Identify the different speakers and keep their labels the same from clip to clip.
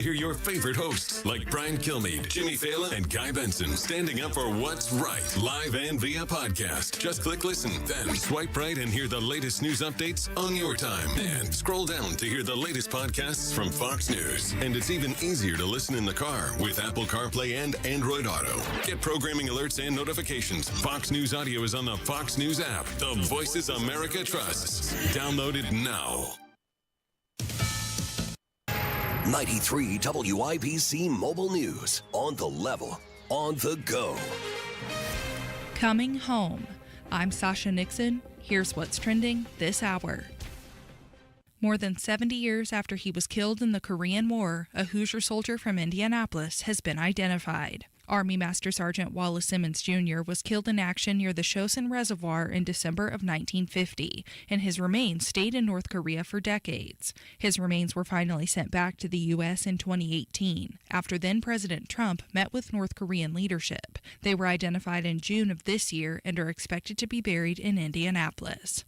Speaker 1: Hear your favorite hosts like Brian Kilmeade, Jimmy Fallon, and Guy Benson standing up for what's right, live and via podcast. Just click listen, then swipe right and hear the latest news updates on your time. And scroll down to hear the latest podcasts from Fox News. And it's even easier to listen in the car with Apple CarPlay and Android Auto. Get programming alerts and notifications. Fox News Audio is on the Fox News app. The Voices America trusts. Download it now.
Speaker 2: 93 WIBC Mobile News. On the level, on the go.
Speaker 3: Coming home. I'm Sasha Nixon. Here's what's trending this hour. More than 70 years after he was killed in the Korean War, a Hoosier soldier from Indianapolis has been identified. Army Master Sergeant Wallace Simmons Jr. was killed in action near the Chosin Reservoir in December of 1950, and his remains stayed in North Korea for decades. His remains were finally sent back to the U.S. in 2018, after then-President Trump met with North Korean leadership. They were identified in June of this year and are expected to be buried in Indianapolis.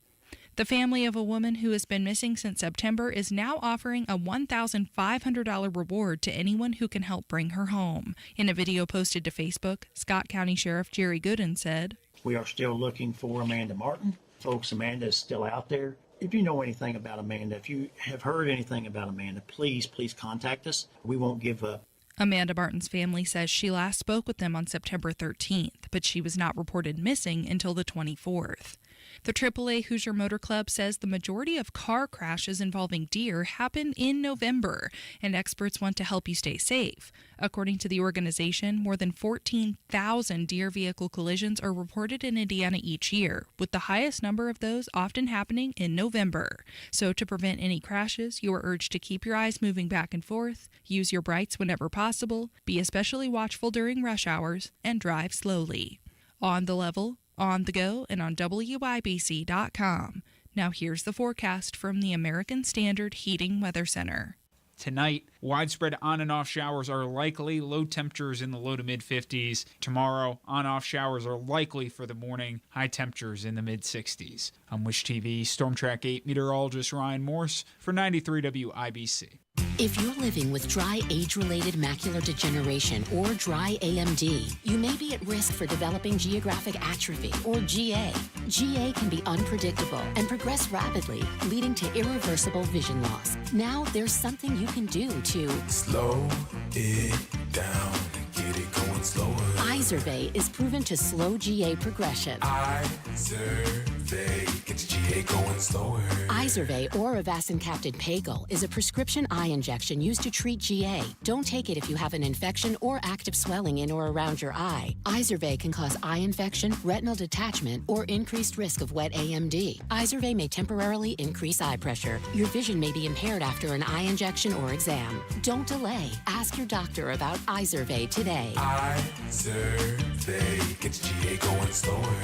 Speaker 3: The family of a woman who has been missing since September is now offering a $1,500 reward to anyone who can help bring her home. In a video posted to Facebook, Scott County Sheriff Jerry Gooden said,
Speaker 4: "We are still looking for Amanda Martin. Folks, Amanda is still out there. If you know anything about Amanda, if you have heard anything about Amanda, please contact us. We won't give up."
Speaker 3: Amanda Martin's family says she last spoke with them on September 13th, but she was not reported missing until the 24th. The AAA Hoosier Motor Club says the majority of car crashes involving deer happen in November, and experts want to help you stay safe. According to the organization, more than 14,000 deer vehicle collisions are reported in Indiana each year, with the highest number of those often happening in November. So to prevent any crashes, you are urged to keep your eyes moving back and forth, use your brights whenever possible, be especially watchful during rush hours, and drive slowly. On the level, on the go, and on WIBC.com. Now here's the forecast from the American Standard Heating Weather Center.
Speaker 5: Tonight, widespread on and off showers are likely, low temperatures in the low to mid 50s. Tomorrow, on-off showers are likely for the morning, high temperatures in the mid 60s. I'm Wish TV Storm Track 8 meteorologist Ryan Morse for 93 WIBC.
Speaker 6: If you're living with dry age-related macular degeneration or dry AMD, you may be at risk for developing geographic atrophy or GA. GA can be unpredictable and progress rapidly, leading to irreversible vision loss. Now there's something you can do to
Speaker 7: slow it down and get it going slower.
Speaker 6: Izervay is proven to slow GA progression.
Speaker 7: Izervay gets GA going slower.
Speaker 6: Izervay or avacincaptad pagel is a prescription eye injection used to treat GA. Don't take it if you have an infection or active swelling in or around your eye. Izervay can cause eye infection, retinal detachment, or increased risk of wet AMD. Izervay may temporarily increase eye pressure. Your vision may be impaired after an eye injection or exam. Don't delay. Ask your doctor about Izervay today.
Speaker 7: Izervay gets GA going slower.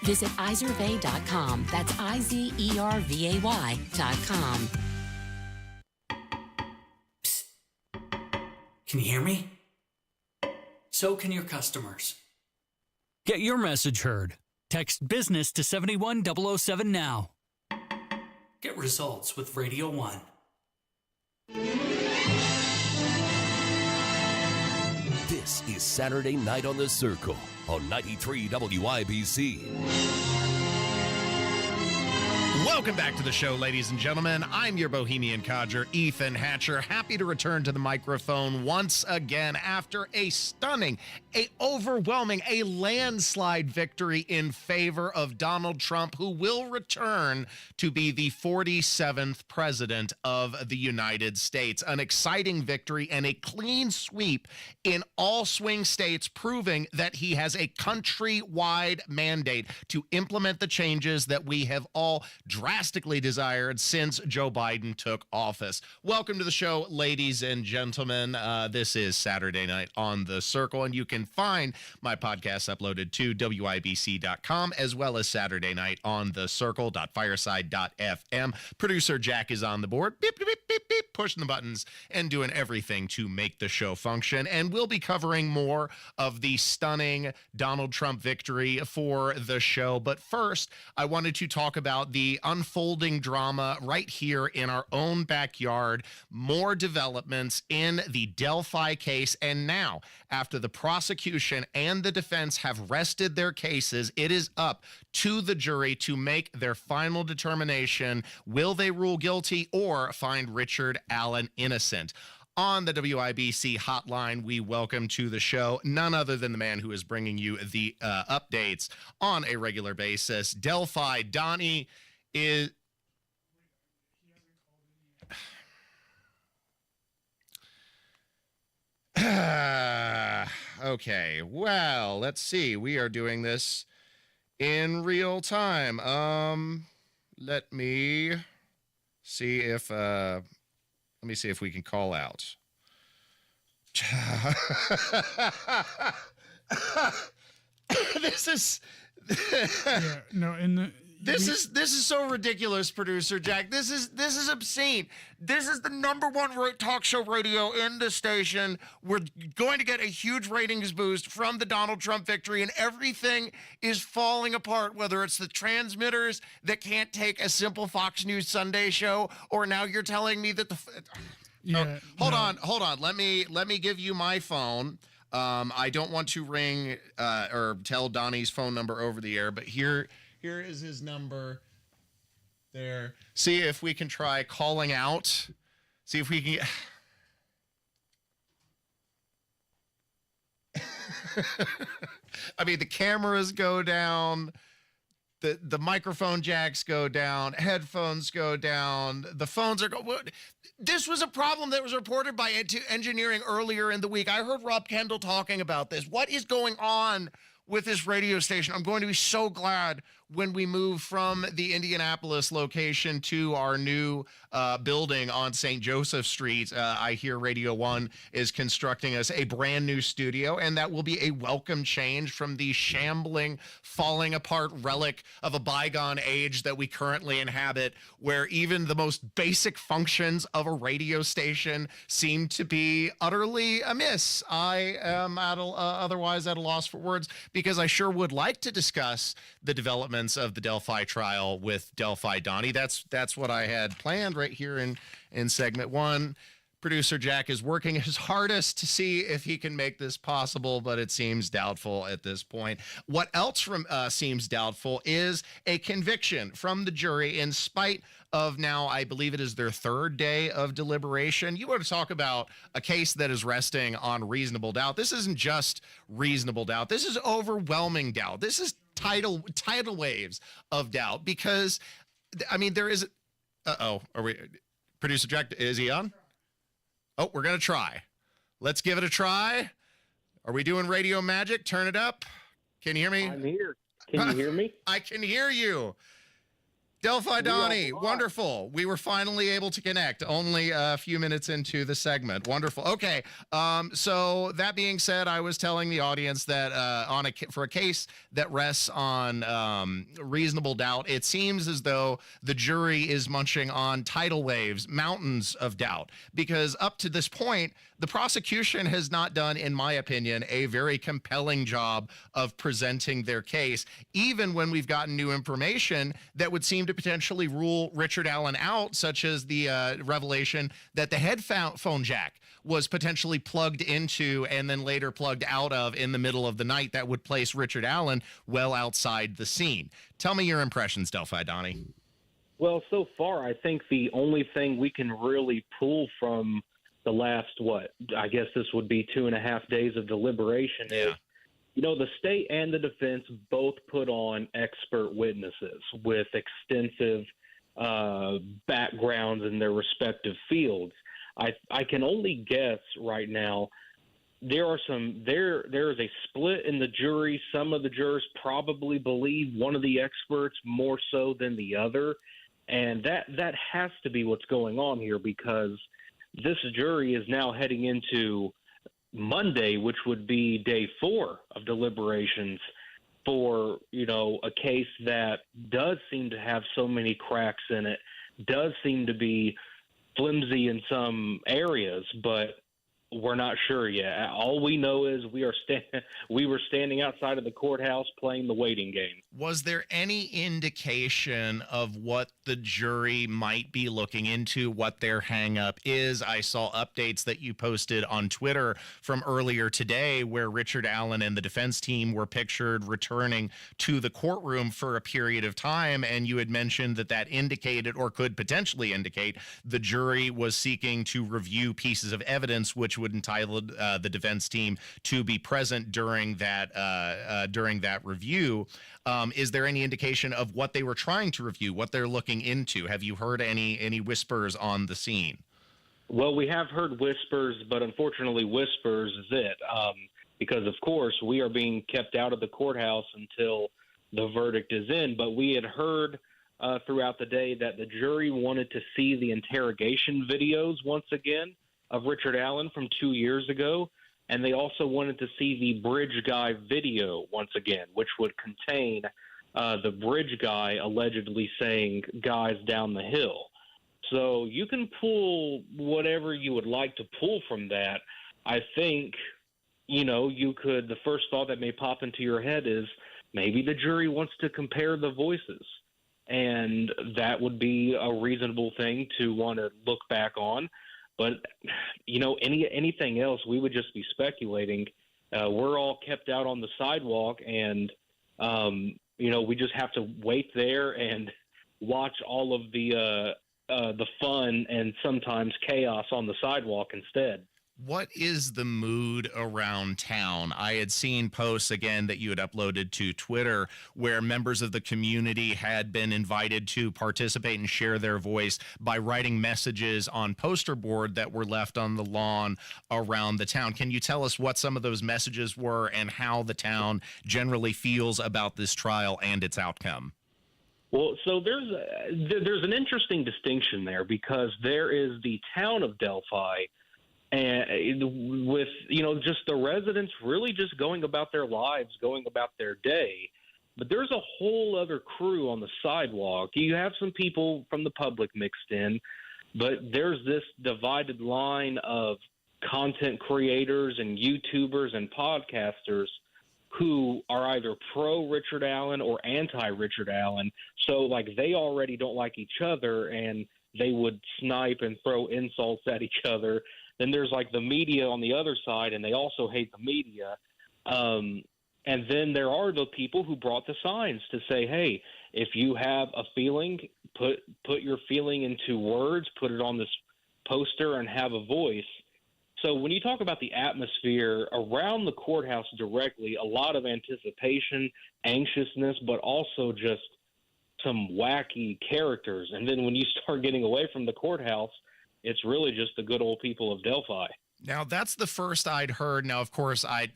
Speaker 6: Visit Izervay.com. That's IZERVAY.com.
Speaker 8: Psst. Can you hear me? So can your customers. Get your message heard. Text business to 71007 now. Get results with Radio 1.
Speaker 2: This is Saturday Night on the Circle on 93 WIBC.
Speaker 9: Welcome back to the show, ladies and gentlemen. I'm your Bohemian codger, Ethan Hatcher, happy to return to the microphone once again after a stunning, overwhelming, landslide victory in favor of Donald Trump, who will return to be the 47th president of the United States. An exciting victory and a clean sweep in all swing states, proving that he has a countrywide mandate to implement the changes that we have all drastically desired since Joe Biden took office. Welcome to the show, ladies and gentlemen. This is Saturday Night on the Circle, and you can find my podcast uploaded to WIBC.com as well as Saturday Night on the Circle.fireside.fm. Producer Jack is on the board, beep, beep, beep, beep, pushing the buttons and doing everything to make the show function. And we'll be covering more of the stunning Donald Trump victory for the show. But first, I wanted to talk about the unfolding drama right here in our own backyard. More developments in the Delphi case. And now, after the prosecution and the defense have rested their cases, it is up to the jury to make their final determination. Will they rule guilty or find Richard Allen innocent? On the WIBC hotline, we welcome to the show none other than the man who is bringing you the updates on a regular basis. Delphi Donnie is... Okay, well, let's see. We are doing this in real time. Let me see if we can call out. This is this is so ridiculous, producer Jack. This is obscene. This is the #1 talk show radio in the station. We're going to get a huge ratings boost from the Donald Trump victory, and everything is falling apart, whether it's the transmitters that can't take a simple Fox News Sunday show, or now you're telling me that hold on. Let me give you my phone. I don't want to ring or tell Donnie's phone number over the air, but here is his number there. See if we can try calling out. See if we can I mean, the cameras go down, the microphone jacks go down, headphones go down, the phones are This was a problem that was reported by engineering earlier in the week. I heard Rob Kendall talking about this. What is going on with this radio station? I'm going to be so glad when we move from the Indianapolis location to our new building on St. Joseph Street. I hear Radio 1 is constructing us a brand new studio, and that will be a welcome change from the shambling, falling apart relic of a bygone age that we currently inhabit, where even the most basic functions of a radio station seem to be utterly amiss. I am otherwise at a loss for words, because I sure would like to discuss the developments of the Delphi trial with Delphi Donnie. That's what I had planned right here in segment 1. Producer Jack is working his hardest to see if he can make this possible, but it seems doubtful at this point. What else seems doubtful is a conviction from the jury, in spite of now, I believe it is their 3rd day of deliberation. You want to talk about a case that is resting on reasonable doubt. This isn't just reasonable doubt. This is overwhelming doubt. This is tidal waves of doubt, because, I mean, there is... Are we... Producer Jack, is he on? Oh, we're going to try. Let's give it a try. Are we doing radio magic? Turn it up. Can you hear me?
Speaker 10: I'm here. Can you hear me?
Speaker 9: I can hear you. Delphi Donnie, wonderful. We were finally able to connect only a few minutes into the segment. Wonderful. Okay, so that being said, I was telling the audience that for a case that rests on reasonable doubt, it seems as though the jury is munching on tidal waves, mountains of doubt, because up to this point, the prosecution has not done, in my opinion, a very compelling job of presenting their case, even when we've gotten new information that would seem to potentially rule Richard Allen out, such as the revelation that the headphone jack was potentially plugged into and then later plugged out of in the middle of the night. That would place Richard Allen well outside the scene. Tell me your impressions, Delphi Donnie.
Speaker 10: Well, so far, I think the only thing we can really pull from the last, I guess this would be 2.5 days of deliberation is, the state and the defense both put on expert witnesses with extensive backgrounds in their respective fields. I can only guess right now there is a split in the jury. Some of the jurors probably believe one of the experts more so than the other, and that has to be what's going on here, because this jury is now heading into Monday, which would be day 4 of deliberations for, a case that does seem to have so many cracks in it, does seem to be flimsy in some areas, but we're not sure yet. All we know is we were standing outside of the courthouse playing the waiting game.
Speaker 9: Was there any indication of what the jury might be looking into, what their hang-up is? I saw updates that you posted on Twitter from earlier today where Richard Allen and the defense team were pictured returning to the courtroom for a period of time, and you had mentioned that indicated, or could potentially indicate, the jury was seeking to review pieces of evidence which would entitle the defense team to be present during that review. Is there any indication of what they were trying to review, what they're looking into? Have you heard any whispers on the scene?
Speaker 10: Well, we have heard whispers, but unfortunately whispers is it. Because, of course, we are being kept out of the courthouse until the verdict is in. But we had heard throughout the day that the jury wanted to see the interrogation videos once again of Richard Allen from 2 years ago, and they also wanted to see the bridge guy video once again, which would contain the bridge guy allegedly saying, "Guys down the hill." So you can pull whatever you would like to pull from that. I think, you could, the first thought that may pop into your head is maybe the jury wants to compare the voices, and that would be a reasonable thing to want to look back on. But, anything else, we would just be speculating. We're all kept out on the sidewalk, and, we just have to wait there and watch all of the fun and sometimes chaos on the sidewalk instead.
Speaker 9: What is the mood around town? I had seen posts, again, that you had uploaded to Twitter where members of the community had been invited to participate and share their voice by writing messages on poster board that were left on the lawn around the town. Can you tell us what some of those messages were and how the town generally feels about this trial and its outcome?
Speaker 10: Well, so there's an interesting distinction there, because there is the town of Delphi, and with, just the residents really just going about their lives, going about their day. But there's a whole other crew on the sidewalk. You have some people from the public mixed in, but there's this divided line of content creators and YouTubers and podcasters who are either pro Richard Allen or anti Richard Allen. So they already don't like each other, and they would snipe and throw insults at each other. Then there's the media on the other side, and they also hate the media. And then there are the people who brought the signs to say, hey, if you have a feeling, put your feeling into words, put it on this poster and have a voice. So when you talk about the atmosphere around the courthouse directly, a lot of anticipation, anxiousness, but also just some wacky characters. And then when you start getting away from the courthouse, it's really just the good old people of Delphi.
Speaker 9: Now, that's the first I'd heard. Now, of course, I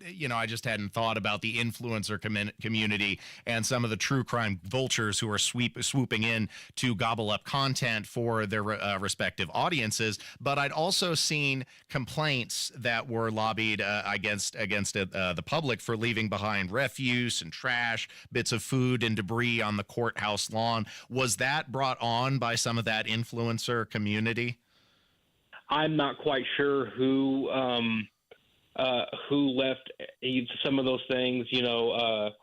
Speaker 9: just hadn't thought about the influencer community and some of the true crime vultures who are swooping in to gobble up content for their respective audiences. But I'd also seen complaints that were lobbied against the public for leaving behind refuse and trash, bits of food and debris on the courthouse lawn. Was that brought on by some of that influencer community?
Speaker 10: I'm not quite sure who left some of those things. That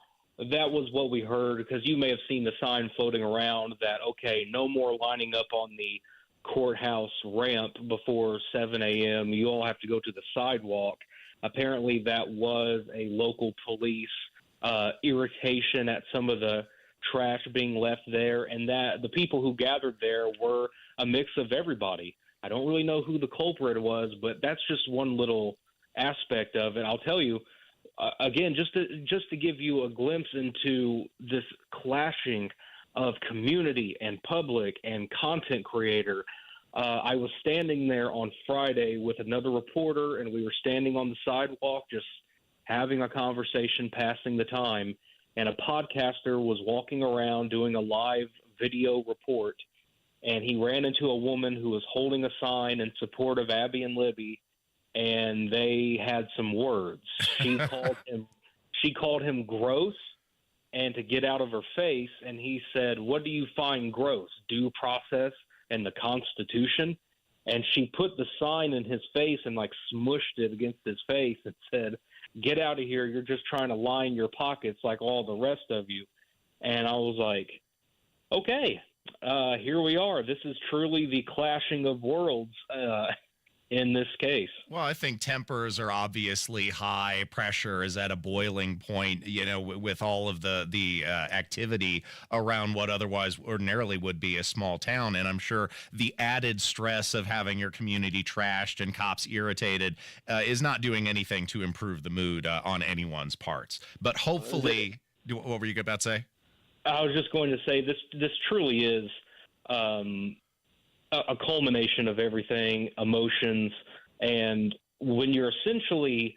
Speaker 10: was what we heard, because you may have seen the sign floating around that, okay, no more lining up on the courthouse ramp before 7 a.m. You all have to go to the sidewalk. Apparently that was a local police irritation at some of the trash being left there, and that the people who gathered there were a mix of everybody. I don't really know who the culprit was, but that's just one little aspect of it. I'll tell you, again, just to give you a glimpse into this clashing of community and public and content creator. I was standing there on Friday with another reporter, and we were standing on the sidewalk just having a conversation, passing the time, and a podcaster was walking around doing a live video report. And he ran into a woman who was holding a sign in support of Abby and Libby, and they had some words. She called him gross, and to get out of her face, and he said, "What do you find gross? Due process and the Constitution?" And she put the sign in his face and like smushed it against his face and said, "Get out of here. You're just trying to line your pockets like all the rest of you." And I was like, okay, here we are. This is truly the clashing of worlds in this case.
Speaker 9: Well, I think tempers are obviously high. Pressure is at a boiling point, with all of the activity around what otherwise ordinarily would be a small town. And I'm sure the added stress of having your community trashed and cops irritated is not doing anything to improve the mood on anyone's parts. But hopefully, what were you about to say?
Speaker 10: I was just going to say this truly is a culmination of everything, emotions, and when you're essentially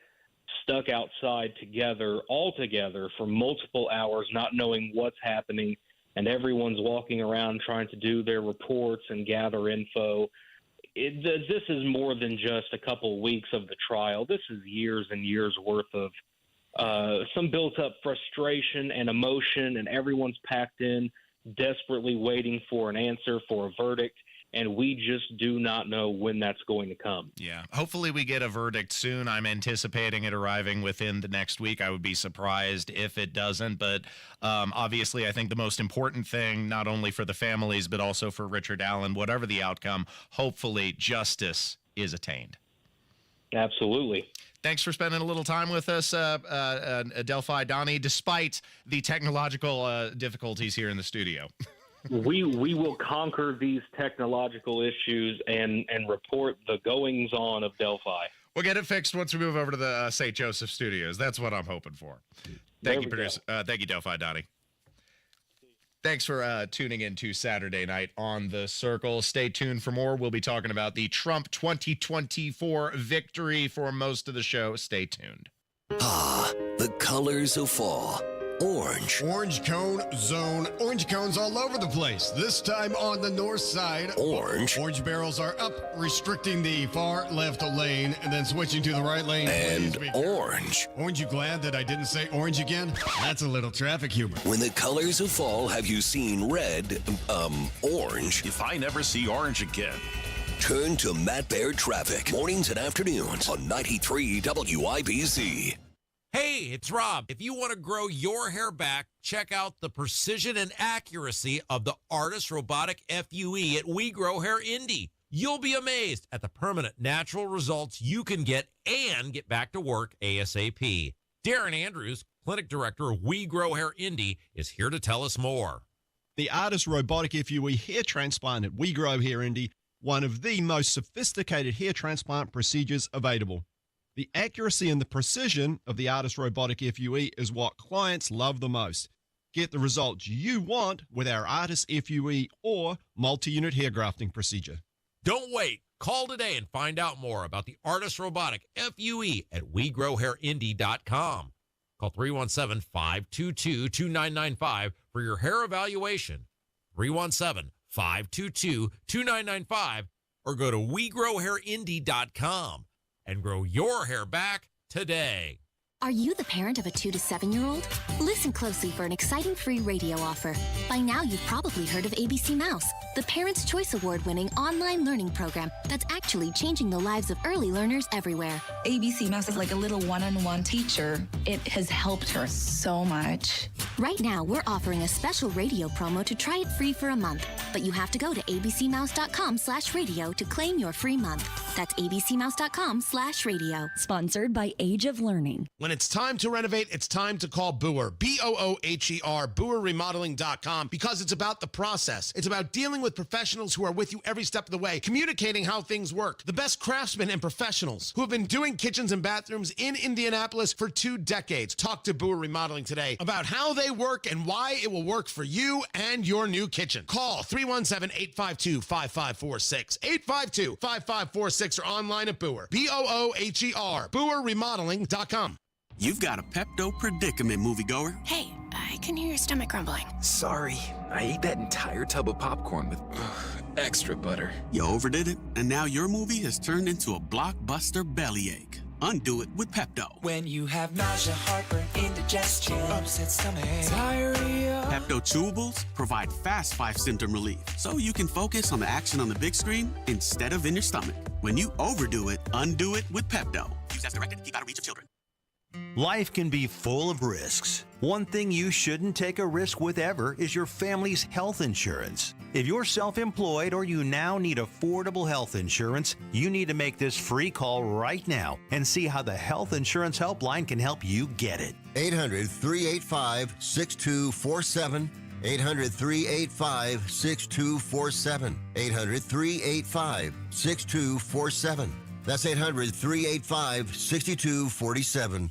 Speaker 10: stuck outside all together for multiple hours, not knowing what's happening, and everyone's walking around trying to do their reports and gather info. This is more than just a couple weeks of the trial. This is years and years worth of some built-up frustration and emotion, and everyone's packed in, desperately waiting for an answer, for a verdict, and we just do not know when that's going to come.
Speaker 9: Yeah. Hopefully we get a verdict soon. I'm anticipating it arriving within the next week. I would be surprised if it doesn't. But obviously, I think the most important thing, not only for the families, but also for Richard Allen, whatever the outcome, hopefully justice is attained.
Speaker 10: Absolutely.
Speaker 9: Thanks for spending a little time with us, Delphi Donnie, despite the technological difficulties here in the studio.
Speaker 10: We will conquer these technological issues and report the goings-on of Delphi.
Speaker 9: We'll get it fixed once we move over to the St. Joseph studios. That's what I'm hoping for. Thank you, producer. Thank you, Delphi Donnie. Thanks for tuning in to Saturday Night on the Circle. Stay tuned for more. We'll be talking about the Trump 2024 victory for most of the show. Stay tuned.
Speaker 2: Ah, the colors of fall. Orange.
Speaker 11: Orange cone zone. Orange cones all over the place. This time on the north side.
Speaker 2: Orange.
Speaker 11: Orange barrels are up, restricting the far left lane and then switching to the right lane.
Speaker 2: And orange.
Speaker 11: Aren't you glad that I didn't say orange again? That's a little traffic humor.
Speaker 2: When the colors of fall have you seen red, orange.
Speaker 12: If I never see orange again.
Speaker 2: Turn to Matt Baird Traffic. Mornings and afternoons on 93 WIBC.
Speaker 13: Hey, it's Rob. If you want to grow your hair back, check out the precision and accuracy of the Artis Robotic FUE at We Grow Hair Indy. You'll be amazed at the permanent natural results you can get and get back to work ASAP. Darren Andrews, Clinic Director of We Grow Hair Indy, is here to tell us more.
Speaker 14: The Artis Robotic FUE hair transplant at We Grow Hair Indy, one of the most sophisticated hair transplant procedures available. The accuracy and the precision of the Artis Robotic FUE is what clients love the most. Get the results you want with our Artis FUE or multi-unit hair grafting procedure.
Speaker 13: Don't wait. Call today and find out more about the Artis Robotic FUE at WeGrowHairIndy.com. Call 317-522-2995 for your hair evaluation. 317-522-2995 or go to WeGrowHairIndy.com. and grow your hair back today.
Speaker 15: Are you the parent of a 2 to 7-year-old? Listen closely for an exciting free radio offer. By now, you've probably heard of ABC Mouse, the Parents' Choice Award-winning online learning program that's actually changing the lives of early learners everywhere.
Speaker 16: ABC Mouse is like a little one-on-one teacher. It has helped her so much.
Speaker 15: Right now, we're offering a special radio promo to try it free for a month. But you have to go to abcmouse.com/radio to claim your free month. That's abcmouse.com/radio.
Speaker 17: Sponsored by Age of Learning.
Speaker 18: When it's time to renovate, it's time to call Booher. BOOHER, BooherRemodeling.com, because it's about the process. It's about dealing with professionals who are with you every step of the way, communicating how things work. The best craftsmen and professionals who have been doing kitchens and bathrooms in Indianapolis for 2 decades. Talk to Booher Remodeling today about how they work and why it will work for you and your new kitchen. Call 317-852-5546, 852-5546, or online at Booher, BOOHER, BooherRemodeling.com.
Speaker 19: You've got a Pepto predicament, moviegoer.
Speaker 20: Hey, I can hear your stomach grumbling.
Speaker 21: Sorry, I ate that entire tub of popcorn with extra butter.
Speaker 19: You overdid it, and now your movie has turned into a blockbuster bellyache. Undo it with Pepto.
Speaker 22: When you have nausea, heartburn, indigestion, upset stomach, diarrhea,
Speaker 19: Pepto Chewables provide fast 5-symptom relief, so you can focus on the action on the big screen instead of in your stomach. When you overdo it, undo it with Pepto. Use as directed to keep out of reach of children.
Speaker 1: Life can be full of risks. One thing you shouldn't take a risk with ever is your family's health insurance. If you're self-employed or you now need affordable health insurance, you need to make this free call right now and see how the Health Insurance Helpline can help you get it.
Speaker 22: 800-385-6247. 800-385-6247. 800-385-6247. That's 800-385-6247.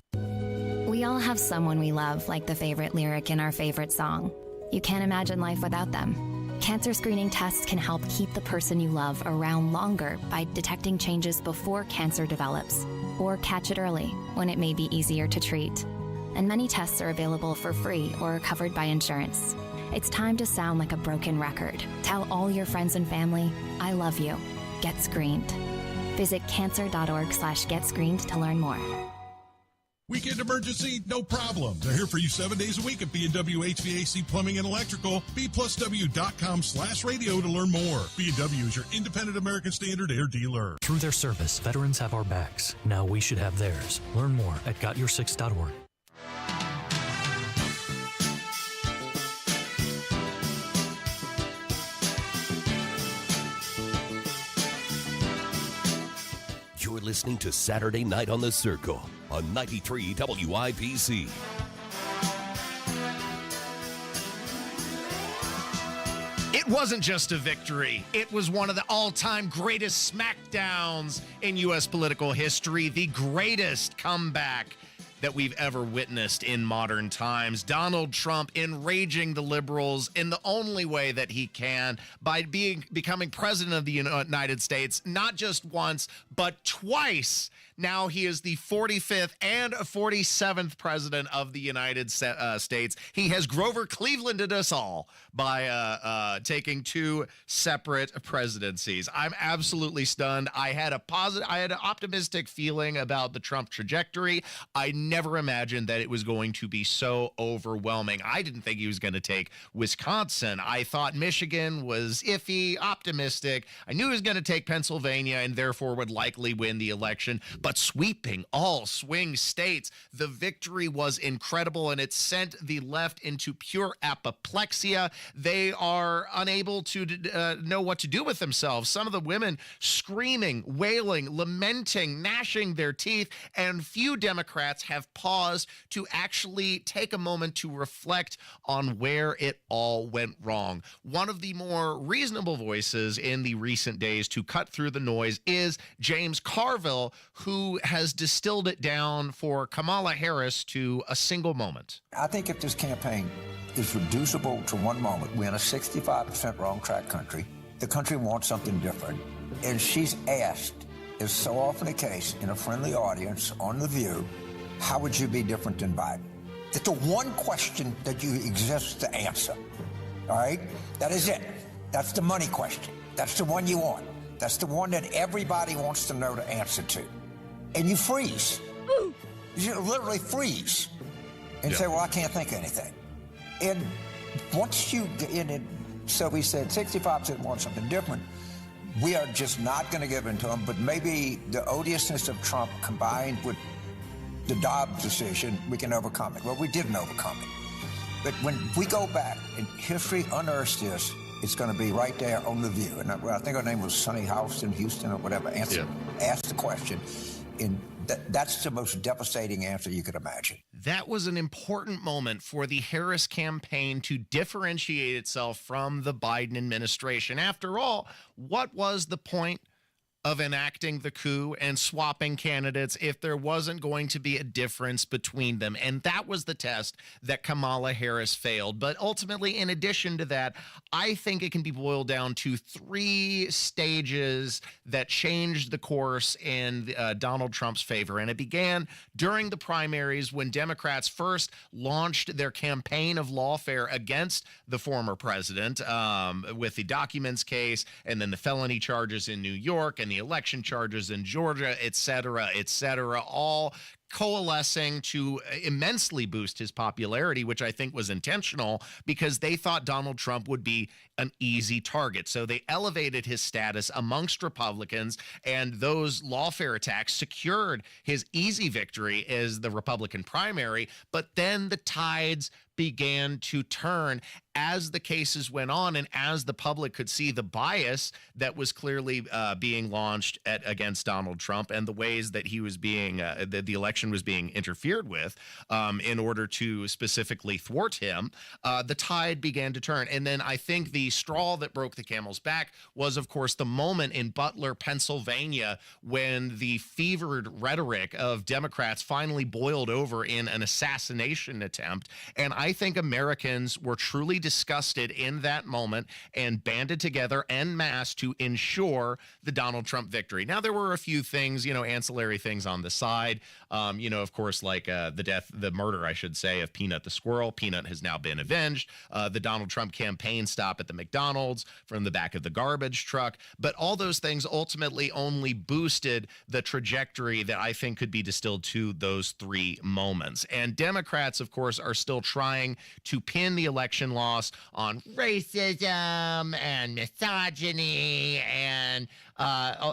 Speaker 23: We all have someone we love, like the favorite lyric in our favorite song. You can't imagine life without them. Cancer screening tests can help keep the person you love around longer by detecting changes before cancer develops, or catch it early when it may be easier to treat. And many tests are available for free or are covered by insurance. It's time to sound like a broken record. Tell all your friends and family, I love you. Get screened. Visit cancer.org/getscreened to learn more.
Speaker 24: Weekend emergency? No problem. They're here for you 7 days a week at B&W HVAC Plumbing and Electrical. B+W.com/radio to learn more. B&W is your independent American Standard air dealer.
Speaker 25: Through their service, veterans have our backs. Now we should have theirs. Learn more at gotyoursix.org.
Speaker 2: You're listening to Saturday Night on the Circle on 93 WIBC.
Speaker 9: It wasn't just a victory. It was one of the all-time greatest smackdowns in U.S. political history, the greatest comeback that we've ever witnessed in modern times. Donald Trump enraging the liberals in the only way that he can by becoming president of the United States, not just once, but twice. Now he is the 45th and 47th president of the United States. He has Grover Clevelanded us all by taking two separate presidencies. I'm absolutely stunned. I had an optimistic feeling about the Trump trajectory. I never imagined that it was going to be so overwhelming. I didn't think he was going to take Wisconsin. I thought Michigan was iffy, optimistic. I knew he was going to take Pennsylvania and therefore would likely win the election. But sweeping all swing states, the victory was incredible, and it sent the left into pure apoplexia. They are unable to know what to do with themselves. Some of the women screaming, wailing, lamenting, gnashing their teeth, and few Democrats have paused to actually take a moment to reflect on where it all went wrong. One of the more reasonable voices in the recent days to cut through the noise is James Carville, who has distilled it down for Kamala Harris to a single moment.
Speaker 26: I think if this campaign is reducible to one moment, we're in a 65% wrong track country. The country wants something different. And she's asked, as so often the case, in a friendly audience on The View, how would you be different than Biden? That's the one question that you exist to answer, all right? That is it. That's the money question. That's the one you want. That's the one that everybody wants to know the answer to. And you freeze. You literally freeze and say, well, I can't think of anything. And once you get in it, so we said 65% want something different. We are just not going to give in to them, but maybe the odiousness of Trump combined with the Dobbs decision, we can overcome it. Well, we didn't overcome it. But when we go back and history unearths this, it's going to be right there on The View. And I think her name was Sunny Houston, Houston, or whatever. Asked the question. And that's the most devastating answer you could imagine.
Speaker 9: That was an important moment for the Harris campaign to differentiate itself from the Biden administration. After all, what was the point of enacting the coup and swapping candidates if there wasn't going to be a difference between them? And that was the test that Kamala Harris failed. But ultimately, in addition to that, I think it can be boiled down to three stages that changed the course in Donald Trump's favor. And it began during the primaries when Democrats first launched their campaign of lawfare against the former president with the documents case and then the felony charges in New York and the election charges in Georgia, et cetera, all coalescing to immensely boost his popularity, which I think was intentional because they thought Donald Trump would be an easy target. So they elevated his status amongst Republicans, and those lawfare attacks secured his easy victory as the Republican primary. But then the tides began to turn as the cases went on and as the public could see the bias that was clearly being launched against Donald Trump and the ways that he was being, the election was being interfered with in order to specifically thwart him. The tide began to turn. And then I think the straw that broke the camel's back was, of course, the moment in Butler, Pennsylvania, when the fevered rhetoric of Democrats finally boiled over in an assassination attempt. And I think Americans were truly disgusted in that moment and banded together en masse to ensure the Donald Trump victory. Now, there were a few things, ancillary things on the side, of course, like the murder, I should say, of Peanut the squirrel. Peanut has now been avenged. The Donald Trump campaign stop at the McDonald's from the back of the garbage truck. But all those things ultimately only boosted the trajectory that I think could be distilled to those three moments. And Democrats, of course, are still trying to pin the election loss on racism and misogyny and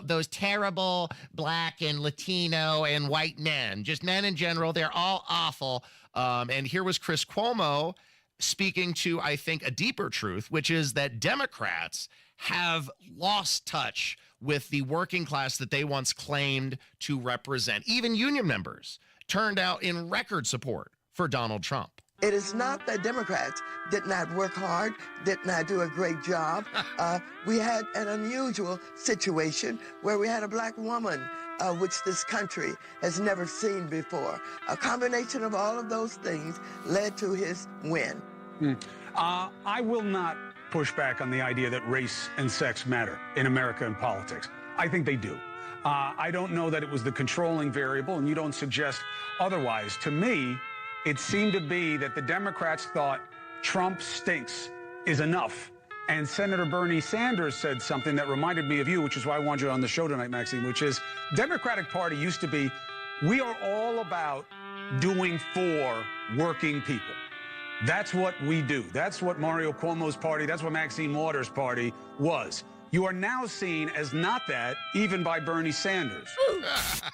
Speaker 9: those terrible black and Latino and white men, just men in general. They're all awful. And here was Chris Cuomo speaking to, I think, a deeper truth, which is that Democrats have lost touch with the working class that they once claimed to represent. Even union members turned out in record support for Donald Trump.
Speaker 3: It is not that Democrats did not work hard, did not do a great job. We had an unusual situation where we had a black woman, which this country has never seen before. A combination of all of those things led to his win.
Speaker 4: I will not push back on the idea that race and sex matter in America and politics. I think they do. I don't know that it was the controlling variable, and you don't suggest otherwise. To me, it seemed to be that the Democrats thought Trump stinks is enough. And Senator Bernie Sanders said something that reminded me of you, which is why I wanted you on the show tonight, Maxine, which is Democratic Party used to be, we are all about doing for working people. That's what we do. That's what Mario Cuomo's party, that's what Maxine Waters' party was. You are now seen as not that, even by Bernie Sanders.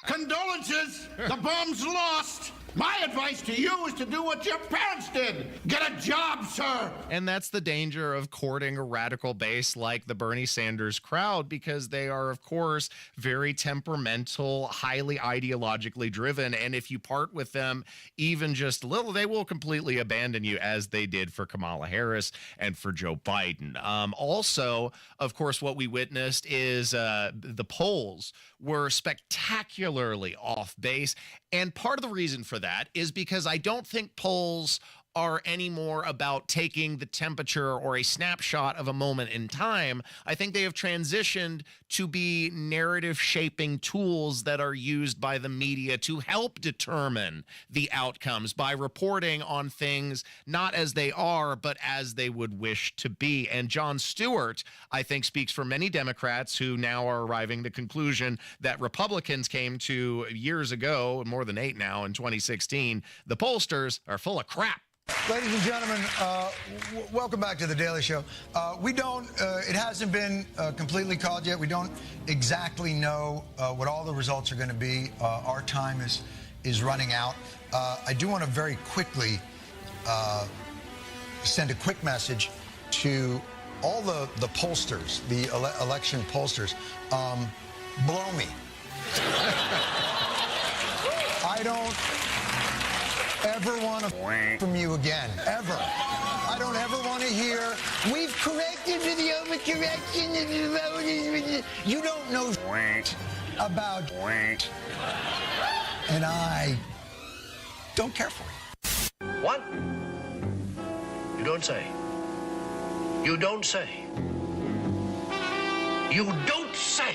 Speaker 5: Condolences! The bomb's lost! My advice to you is to do what your parents did. Get a job, sir.
Speaker 9: And that's the danger of courting a radical base like the Bernie Sanders crowd, because they are, of course, very temperamental, highly ideologically driven. And if you part with them even just a little, they will completely abandon you, as they did for Kamala Harris and for Joe Biden. Also, of course, what we witnessed is the polls were spectacularly off base. And part of the reason for that is because I don't think polls are anymore about taking the temperature or a snapshot of a moment in time. I think they have transitioned to be narrative shaping tools that are used by the media to help determine the outcomes by reporting on things not as they are, but as they would wish to be. And Jon Stewart, I think, speaks for many Democrats who now are arriving at the conclusion that Republicans came to years ago, more than 8 now, in 2016. The pollsters are full of crap.
Speaker 6: Ladies and gentlemen, welcome back to The Daily Show. It hasn't been completely called yet. We don't exactly know what all the results are going to be. Our time is running out. I do want to very quickly send a quick message to all the pollsters, the election pollsters. Blow me. I don't ever want to from you again, ever. I don't ever want to hear, we've corrected for the overcorrection of the voters. You don't know about and I don't care for you.
Speaker 7: What? You don't say. You don't say. You don't say.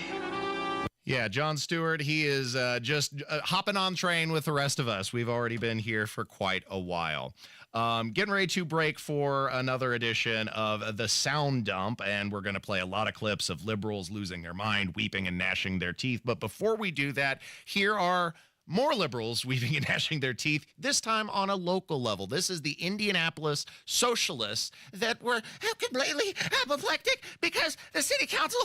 Speaker 9: Yeah, Jon Stewart, he is just hopping on train with the rest of us. We've already been here for quite a while. Getting ready to break for another edition of The Sound Dump, and we're going to play a lot of clips of liberals losing their mind, weeping and gnashing their teeth. But before we do that, here are More liberals weaving and gnashing their teeth, this time on a local level. This is the Indianapolis socialists that were completely apoplectic because the city council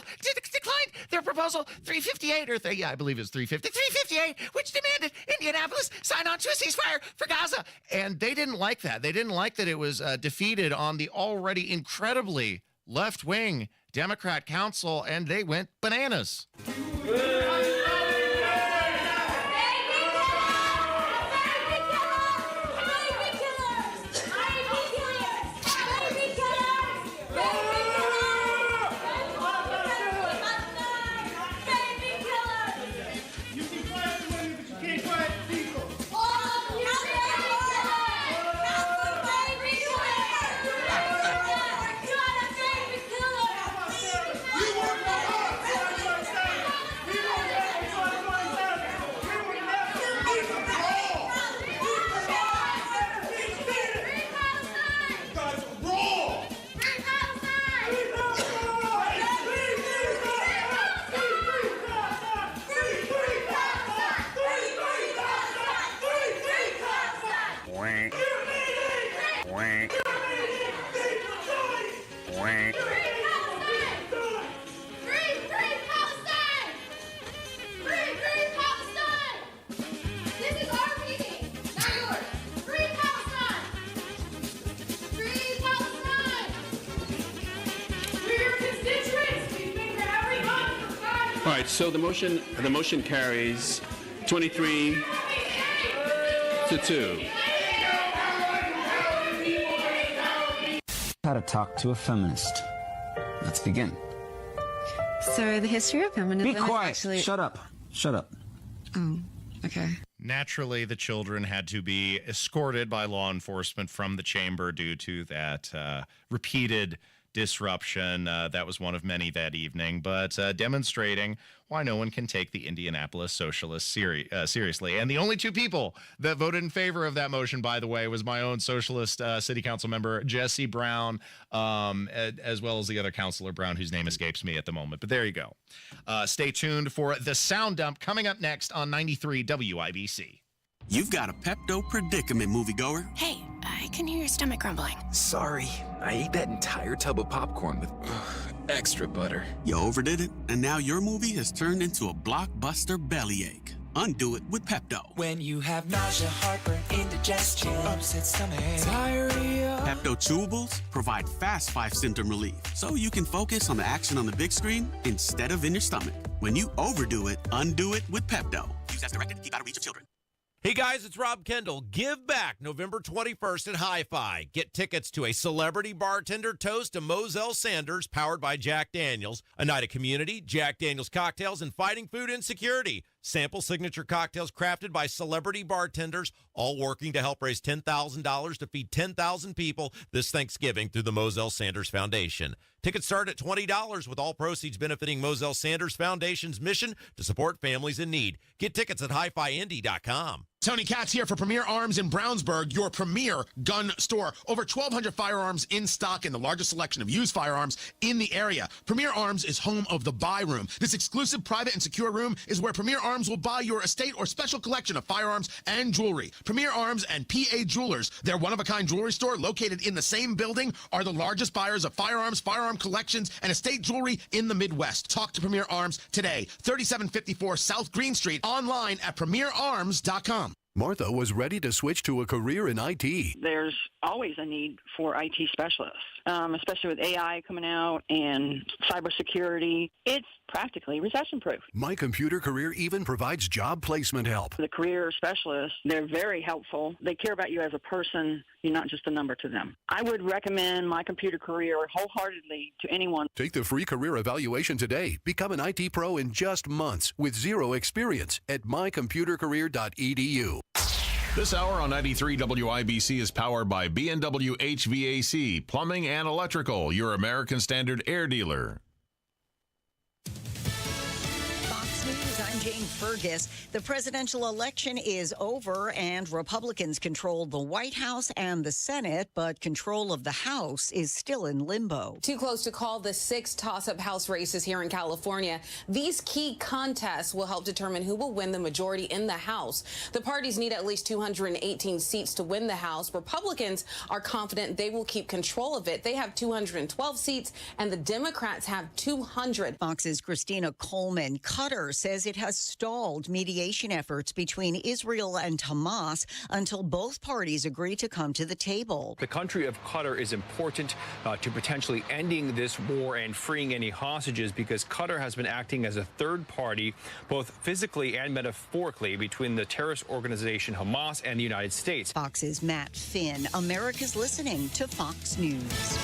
Speaker 9: declined their proposal 358, I believe it was 358, which demanded Indianapolis sign on to a ceasefire for Gaza. And they didn't like that. They didn't like that it was defeated on the already incredibly left-wing Democrat council, and they went bananas.
Speaker 8: All right, so the motion carries 23 to 2.
Speaker 10: How to talk to a feminist. Let's begin.
Speaker 11: So the history of feminism.
Speaker 10: Be quiet.
Speaker 11: Actually...
Speaker 10: Shut up.
Speaker 11: Oh, okay.
Speaker 9: Naturally, the children had to be escorted by law enforcement from the chamber due to that repeated disruption. That was one of many that evening, but demonstrating why no one can take the Indianapolis Socialists seriously. And the only two people that voted in favor of that motion, by the way, was my own socialist city council member, Jesse Brown, as well as the other councilor Brown, whose name escapes me at the moment. But there you go. Stay tuned for the Sound Dump coming up next on 93 WIBC.
Speaker 19: You've got a Pepto predicament, moviegoer.
Speaker 20: Hey, I can hear your stomach grumbling.
Speaker 21: Sorry, I ate that entire tub of popcorn with extra butter.
Speaker 19: You overdid it, and now your movie has turned into a blockbuster bellyache. Undo it with Pepto.
Speaker 12: When you have nausea, heartburn, indigestion, upset stomach, diarrhea.
Speaker 19: Pepto Chewables provide fast 5-symptom relief, so you can focus on the action on the big screen instead of in your stomach. When you overdo it, undo it with Pepto. Use as directed. Keep out of reach of children.
Speaker 13: Hey guys, it's Rob Kendall. Give back November 21st at Hi-Fi. Get tickets to a celebrity bartender toast to Moselle Sanders, powered by Jack Daniels, a night of community, Jack Daniels cocktails, and fighting food insecurity. Sample signature cocktails crafted by celebrity bartenders, all working to help raise $10,000 to feed 10,000 people this Thanksgiving through the Moselle Sanders Foundation. Tickets start at $20, with all proceeds benefiting Moselle Sanders Foundation's mission to support families in need. Get tickets at hifiindy.com.
Speaker 18: Tony Katz here for Premier Arms in Brownsburg, your premier gun store. Over 1,200 firearms in stock and the largest selection of used firearms in the area. Premier Arms is home of the Buy Room. This exclusive, private, and secure room is where Premier Arms will buy your estate or special collection of firearms and jewelry. Premier Arms and PA Jewelers, their one-of-a-kind jewelry store located in the same building, are the largest buyers of firearms, firearm collections, and estate jewelry in the Midwest. Talk to Premier Arms today. 3754 South Green Street. Online at premierarms.com.
Speaker 14: Martha was ready to switch to a career in IT.
Speaker 27: There's always a need for IT specialists, especially with AI coming out and cybersecurity. It's practically recession-proof.
Speaker 14: My Computer Career even provides job placement help.
Speaker 27: The career specialists, they're very helpful. They care about you as a person. You're not just a number to them. I would recommend My Computer Career wholeheartedly to anyone.
Speaker 14: Take the free career evaluation today. Become an IT pro in just months with zero experience at mycomputercareer.edu.
Speaker 28: This hour on 93 WIBC is powered by B&W HVAC, Plumbing and Electrical, your American Standard air dealer.
Speaker 29: Fox News, I'm
Speaker 1: I'm Jane Fergus. The presidential election is over, and Republicans control the White House and the Senate, but control of the House is still in limbo.
Speaker 15: Too close to call the 6 toss-up House races here in California. These key contests will help determine who will win the majority in the House. The parties need at least 218 seats to win the House. Republicans are confident they will keep control of it. They have 212 seats, and the Democrats have 200.
Speaker 1: Fox's Christina Coleman. Qatar says it has stalled mediation efforts between Israel and Hamas until both parties agree to come to the table.
Speaker 16: The country of Qatar is important to potentially ending this war and freeing any hostages, because Qatar has been acting as a third party, both physically and metaphorically, between the terrorist organization Hamas and the United States.
Speaker 1: Fox's Matt Finn. America's listening to Fox News.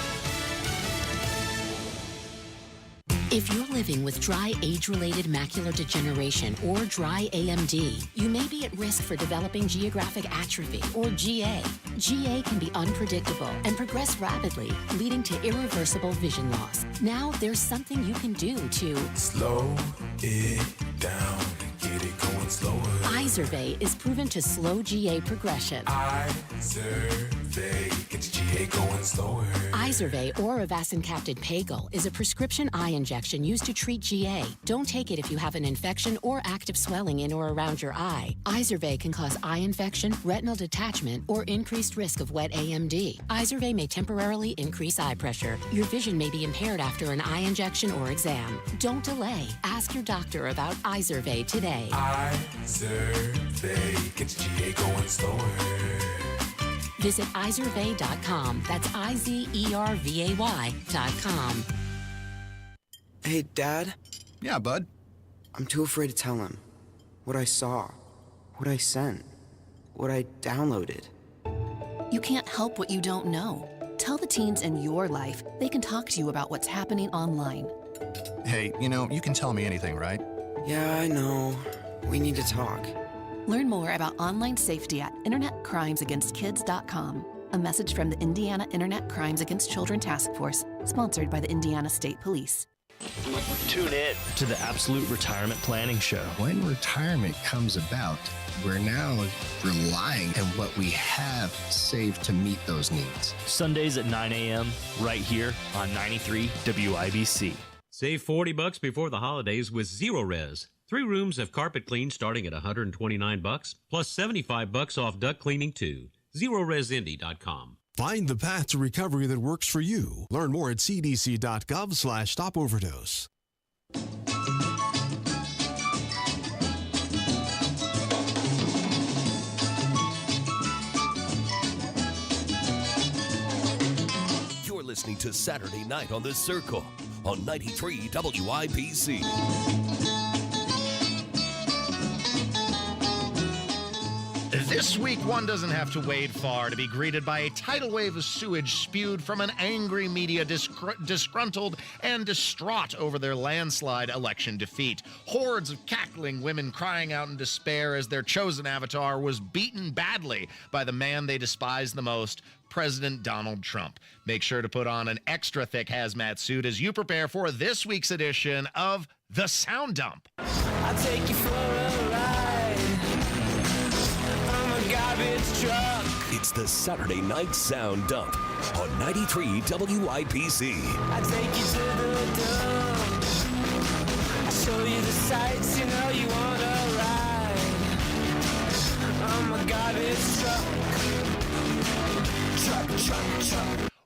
Speaker 17: If you're living with dry age-related macular degeneration or dry AMD, you may be at risk for developing geographic atrophy or GA. GA can be unpredictable and progress rapidly, leading to irreversible vision loss. Now there's something you can do to
Speaker 12: slow it down and get it going slower.
Speaker 17: Izervay is proven to slow GA progression.
Speaker 12: Izervay gets GA going slower.
Speaker 17: Izervay or avacincaptad pagel is a prescription eye injection used to treat GA. Don't take it if you have an infection or active swelling in or around your eye. Izervay can cause eye infection, retinal detachment, or increased risk of wet AMD. Izervay may temporarily increase eye pressure. Your vision may be impaired after an eye injection or exam. Don't delay. Ask your doctor about Izervay today.
Speaker 12: Izervay gets GA going slower.
Speaker 17: Visit Izervay.com. That's IZERVAY.com.
Speaker 22: Hey, Dad?
Speaker 23: Yeah, bud?
Speaker 22: I'm too afraid to tell him what I saw, what I sent, what I downloaded.
Speaker 24: You can't help what you don't know. Tell the teens in your life. They can talk to you about what's happening online.
Speaker 23: Hey, you can tell me anything, right?
Speaker 22: Yeah, I know. We need to talk.
Speaker 24: Learn more about online safety at InternetCrimesAgainstKids.com. A message from the Indiana Internet Crimes Against Children Task Force, sponsored by the Indiana State Police.
Speaker 25: Tune in to the Absolute Retirement Planning Show.
Speaker 29: When retirement comes about, we're now relying on what we have saved to meet those needs.
Speaker 25: Sundays at 9 a.m. right here on 93 WIBC.
Speaker 30: Save $40 before the holidays with Zero Res. 3 rooms of carpet clean starting at $129, plus $75 off duct cleaning too. ZeroResIndy.com.
Speaker 31: Find the path to recovery that works for you. Learn more at cdc.gov/stopoverdose.
Speaker 2: You're listening to Saturday Night on the Circle on 93 WIBC.
Speaker 9: This week, one doesn't have to wade far to be greeted by a tidal wave of sewage spewed from an angry media disgruntled and distraught over their landslide election defeat. Hordes of cackling women crying out in despair as their chosen avatar was beaten badly by the man they despise the most, President Donald Trump. Make sure to put on an extra thick hazmat suit as you prepare for this week's edition of The Sound Dump.
Speaker 12: I'll take you for a ride. Garbage truck.
Speaker 2: It's the Saturday Night Sound Dump on 93 WIBC.
Speaker 12: I take you to the dump. I show you the sights, you know you wanna ride. I'm a garbage truck.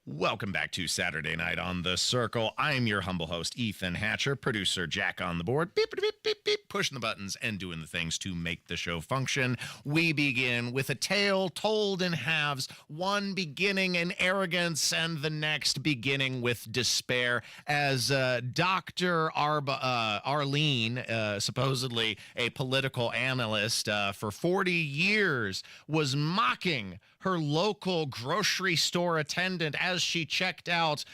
Speaker 9: Welcome back to Saturday Night on the Circle. I'm your humble host, Ethan Hatcher, producer Jack on the board, beep, beep, beep, beep, pushing the buttons and doing the things to make the show function. We begin with a tale told in halves, one beginning in arrogance and the next beginning with despair, as Dr. Arlene, supposedly a political analyst for 40 years, was mocking her local grocery store attendant as she checked out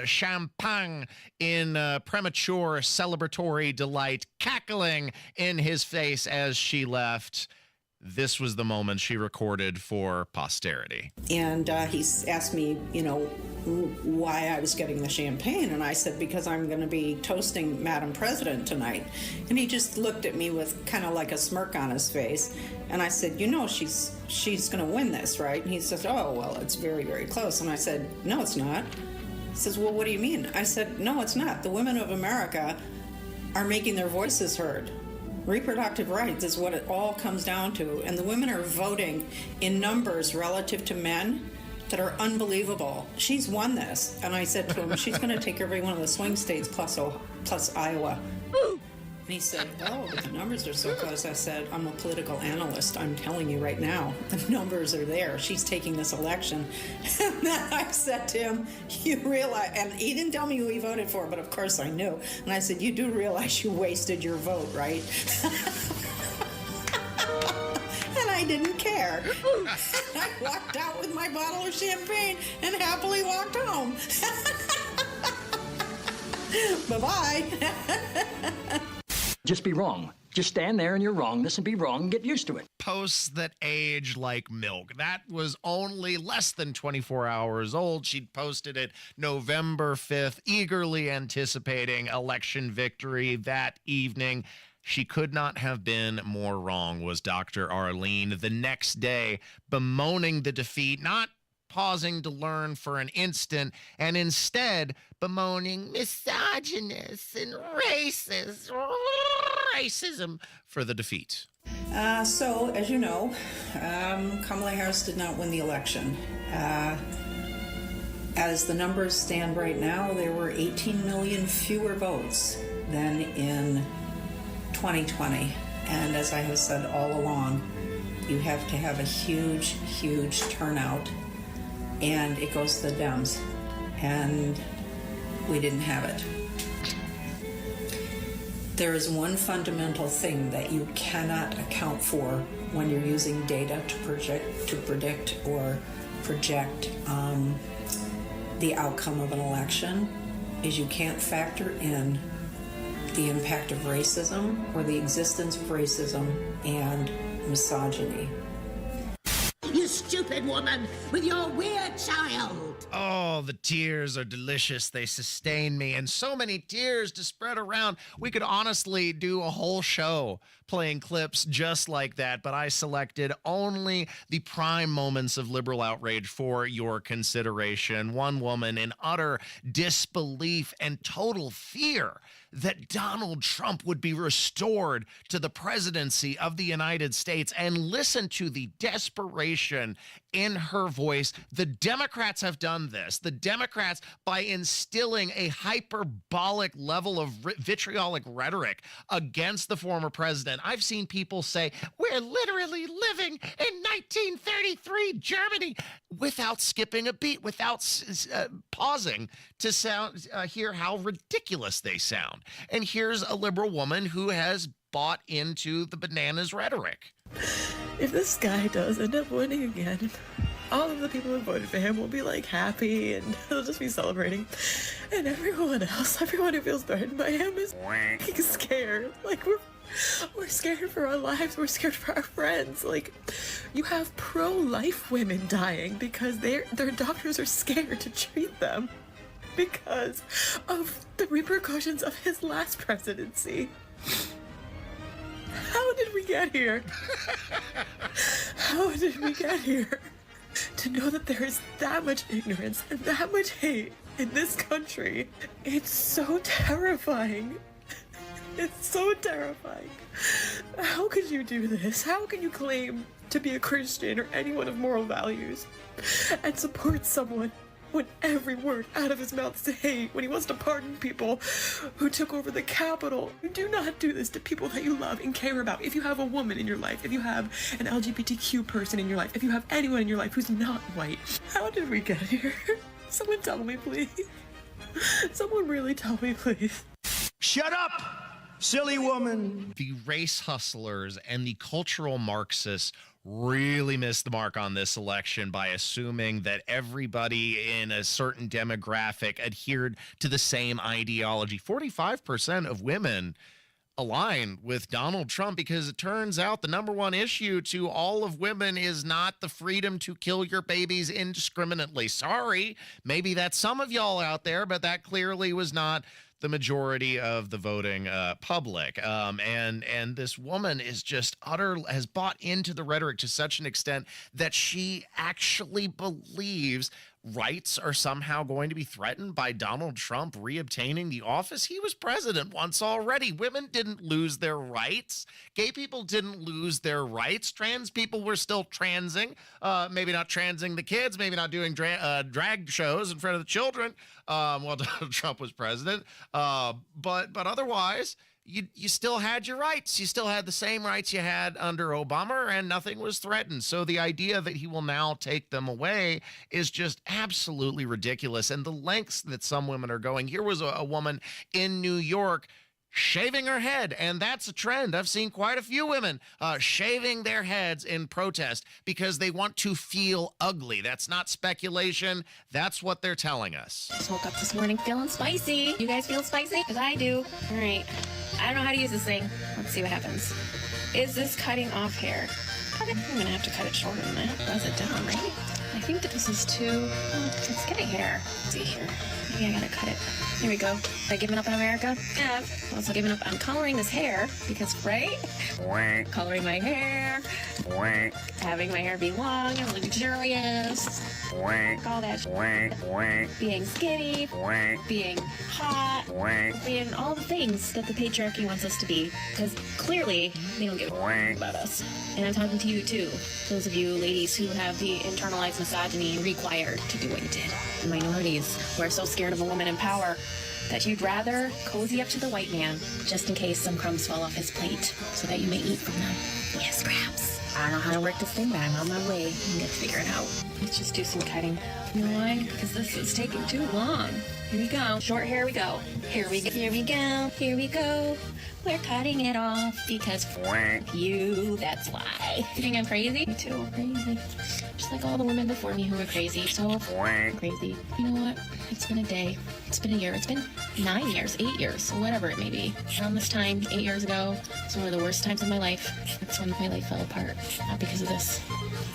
Speaker 9: champagne in premature celebratory delight, cackling in his face as she left. This was the moment she recorded for posterity.
Speaker 32: And he's asked me,
Speaker 3: why I was getting the champagne, and I said, because I'm going to be toasting Madam President tonight. And he just looked at me with kind of like a smirk on his face, and I said, she's going to win this, right? And he says, oh, well, it's very, very close. And I said, no, it's not. He says, well, what do you mean? I said, no, it's not. The women of America are making their voices heard. Reproductive rights is what it all comes down to, and the women are voting in numbers relative to men that are unbelievable. She's won this. And I said to him, she's going to take every one of the swing states plus Iowa. And he said, oh, but the numbers are so close. I said, I'm a political analyst. I'm telling you right now, the numbers are there. She's taking this election. And then I said to him, you realize, and he didn't tell me who he voted for, but of course I knew. And I said, you do realize you wasted your vote, right? And I didn't care. I walked out with my bottle of champagne and happily walked home. Bye-bye.
Speaker 4: Just be wrong. Just stand there and you're wrong. Listen, be wrong, and get used to it.
Speaker 9: Posts that age like milk. That was only less than 24 hours old. She'd posted it November 5th, eagerly anticipating election victory that evening. She could not have been more wrong, was Dr. Arlene. The next day, bemoaning the defeat, not pausing to learn for an instant, and instead bemoaning misogynist and racism for the defeat.
Speaker 3: So, as you know, Kamala Harris did not win the election. As the numbers stand right now, there were 18 million fewer votes than in 2020. And as I have said all along, you have to have a huge, huge turnout, and it goes to the Dems. And we didn't have it. There is one fundamental thing that you cannot account for when you're using data to predict or project the outcome of an election, is you can't factor in the impact of racism or the existence of racism and misogyny.
Speaker 5: You stupid woman with your weird child!
Speaker 9: Oh, the tears are delicious. They sustain me. And so many tears to spread around. We could honestly do a whole show playing clips just like that, but I selected only the prime moments of liberal outrage for your consideration. One woman in utter disbelief and total fear that Donald Trump would be restored to the presidency of the United States. And listen to the desperation in her voice. The Democrats have done this. The Democrats, by instilling a hyperbolic level of vitriolic rhetoric against the former president. I've seen people say, we're literally living in 1933 Germany, without skipping a beat, without pausing to hear how ridiculous they sound. And here's a liberal woman who has bought into the bananas rhetoric.
Speaker 6: If this guy does end up winning again, all of the people who voted for him will be like happy and they'll just be celebrating. And everyone else, everyone who feels threatened by him is scared. Like we're scared for our lives. We're scared for our friends. Like, you have pro-life women dying because their doctors are scared to treat them because of the repercussions of his last presidency. How did we get here? How did we get here? To know that there is that much ignorance and that much hate in this country, it's so terrifying. It's so terrifying. How could you do this? How can you claim to be a Christian or anyone of moral values and support someone when every word out of his mouth is hate, when he wants to pardon people who took over the Capitol? Do not do this to people that you love and care about. If you have a woman in your life, if you have an LGBTQ person in your life, if you have anyone in your life who's not white, how did we get here? Someone tell me, please. Someone really tell me, please.
Speaker 9: Shut up, silly woman. The race hustlers and the cultural Marxists really missed the mark on this election by assuming that everybody in a certain demographic adhered to the same ideology. 45% of women align with Donald Trump, because it turns out the number one issue to all of women is not the freedom to kill your babies indiscriminately. Sorry, maybe that's some of y'all out there, but that clearly was not the majority of the voting public. And this woman is just has bought into the rhetoric to such an extent that she actually believes rights are somehow going to be threatened by Donald Trump reobtaining the office. He was president once already. Women didn't lose their rights. Gay people didn't lose their rights. Trans people were still transing. Maybe not transing the kids, maybe not doing drag shows in front of the children while Donald Trump was president. But otherwise, you still had your rights. You still had the same rights you had under Obama, and nothing was threatened. So the idea that he will now take them away is just absolutely ridiculous. And the lengths that some women are going. Here was a woman in New York shaving her head, and that's a trend. I've seen quite a few women shaving their heads in protest because they want to feel ugly. That's not speculation. That's what they're telling us.
Speaker 7: Just woke up this morning feeling spicy. You guys feel spicy? Because I do. All right. I don't know how to use this thing. Let's see what happens. Is this cutting off hair? Okay. I'm going to have to cut it shorter than that. Buzz it down, right? I think that this is too... it's getting hair. Let's see here. Maybe I gotta cut it. Here we go. Have I given up on America? Yeah. I've also given up on coloring this hair because, right? Coloring my hair. Having my hair be long and luxurious. All that being skinny. Being hot. Being all the things that the patriarchy wants us to be. Because clearly, they don't give a about us. And I'm talking to you too. Those of you ladies who have the internalized misogyny required to do what you did. The minorities who are so scared of a woman in power that you'd rather cozy up to the white man just in case some crumbs fall off his plate so that you may eat from them. Yes, scraps. I don't know how to work this thing, but I'm on my way. I'm gonna figure it out. Let's just do some cutting. You know why? Because this is taking too long. Here we go. Short hair we go. Here we go. Here we go. Here we go. We're cutting it off because you, that's why. You think I'm crazy? Me too, crazy. Just like all the women before me who were crazy. So crazy. You know what? It's been a day. It's been a year. It's been 9 years, 8 years, whatever it may be. Around this time, 8 years ago, it's one of the worst times of my life. That's when my life fell apart. Not because of this.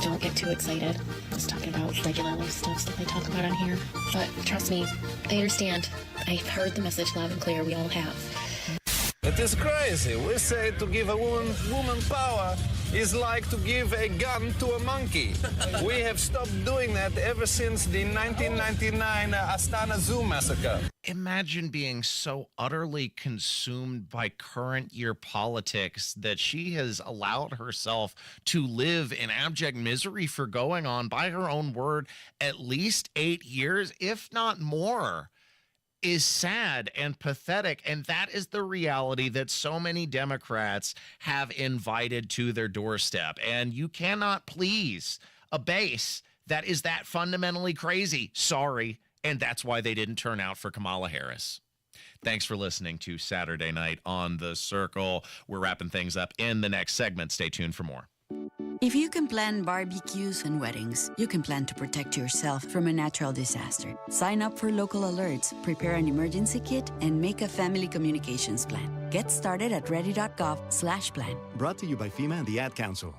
Speaker 7: Don't get too excited. I was talking about regular life stuff that I talk about on here. But trust me, I understand. I've heard the message loud and clear. We all have.
Speaker 8: It is crazy. We say to give a woman power is like to give a gun to a monkey. We have stopped doing that ever since the 1999 Astana Zoo massacre.
Speaker 9: Imagine being so utterly consumed by current year politics that she has allowed herself to live in abject misery for going on, by her own word, at least 8 years, if not more. Is sad and pathetic, and that is the reality that so many Democrats have invited to their doorstep. And you cannot please a base that is that fundamentally crazy. Sorry, and that's why they didn't turn out for Kamala Harris. Thanks for listening to Saturday Night on the Circle. We're wrapping things up in the next segment. Stay tuned for more.
Speaker 10: If you can plan barbecues and weddings, you can plan to protect yourself from a natural disaster. Sign up for local alerts, prepare an emergency kit, and make a family communications plan. Get started at ready.gov/plan.
Speaker 11: Brought to you by FEMA and the Ad Council.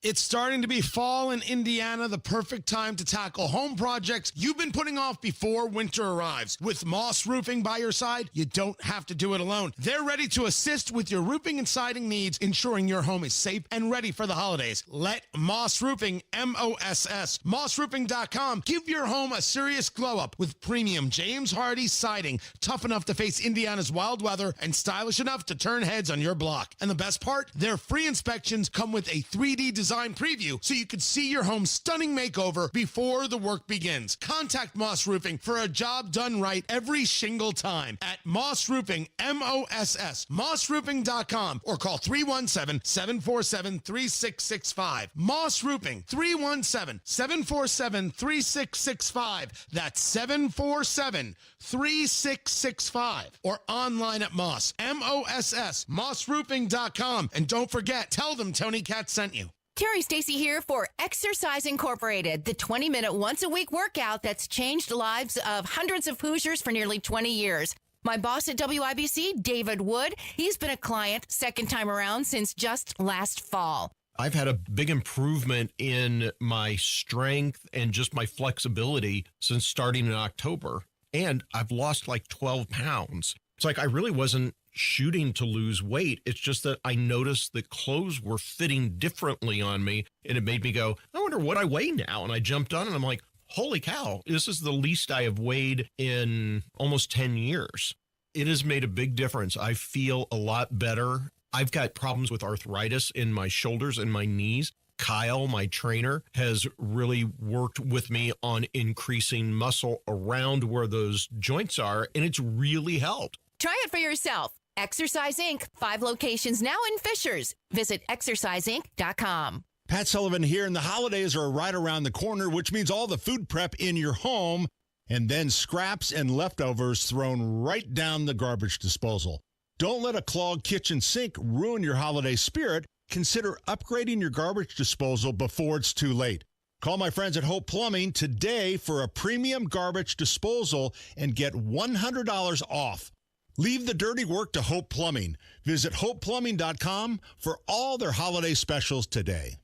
Speaker 13: It's starting to be fall in Indiana, the perfect time to tackle home projects you've been putting off before winter arrives. With Moss Roofing by your side, you don't have to do it alone. They're ready to assist with your roofing and siding needs, ensuring your home is safe and ready for the holidays. Let Moss Roofing, M-O-S-S, mossroofing.com, give your home a serious glow-up with premium James Hardy siding, tough enough to face Indiana's wild weather and stylish enough to turn heads on your block. And the best part, their free inspections come with a 3D design preview so you can see your home's stunning makeover before the work begins. Contact Moss Roofing for a job done right every single time at Moss Roofing, M-O-S-S, mossroofing.com, or call 317-747-3665. Moss Roofing, 317-747-3665. That's 747-3665. Or online at Moss, M-O-S-S, mossroofing.com. And don't forget, tell them Tony Katz sent you.
Speaker 18: Terry Stacy here for Exercise Incorporated, the 20-minute once-a-week workout that's changed the lives of hundreds of Hoosiers for nearly 20 years. My boss at WIBC, David Wood, he's been a client second time around since just last fall.
Speaker 1: I've had a big improvement in my strength and just my flexibility since starting in October. And I've lost like 12 pounds. It's like I really wasn't shooting to lose weight. It's just that I noticed that clothes were fitting differently on me. And it made me go, I wonder what I weigh now. And I jumped on and I'm like, holy cow, this is the least I have weighed in almost 10 years. It has made a big difference. I feel a lot better. I've got problems with arthritis in my shoulders and my knees. Kyle, my trainer, has really worked with me on increasing muscle around where those joints are, and it's really helped.
Speaker 18: Try it for yourself. Exercise Inc., 5 locations now in Fishers. Visit exerciseinc.com.
Speaker 14: Pat Sullivan here, and the holidays are right around the corner, which means all the food prep in your home and then scraps and leftovers thrown right down the garbage disposal. Don't let a clogged kitchen sink ruin your holiday spirit. Consider upgrading your garbage disposal before it's too late. Call my friends at Hope Plumbing today for a premium garbage disposal and get $100 off. Leave the dirty work to Hope Plumbing. Visit hopeplumbing.com for all their holiday specials today.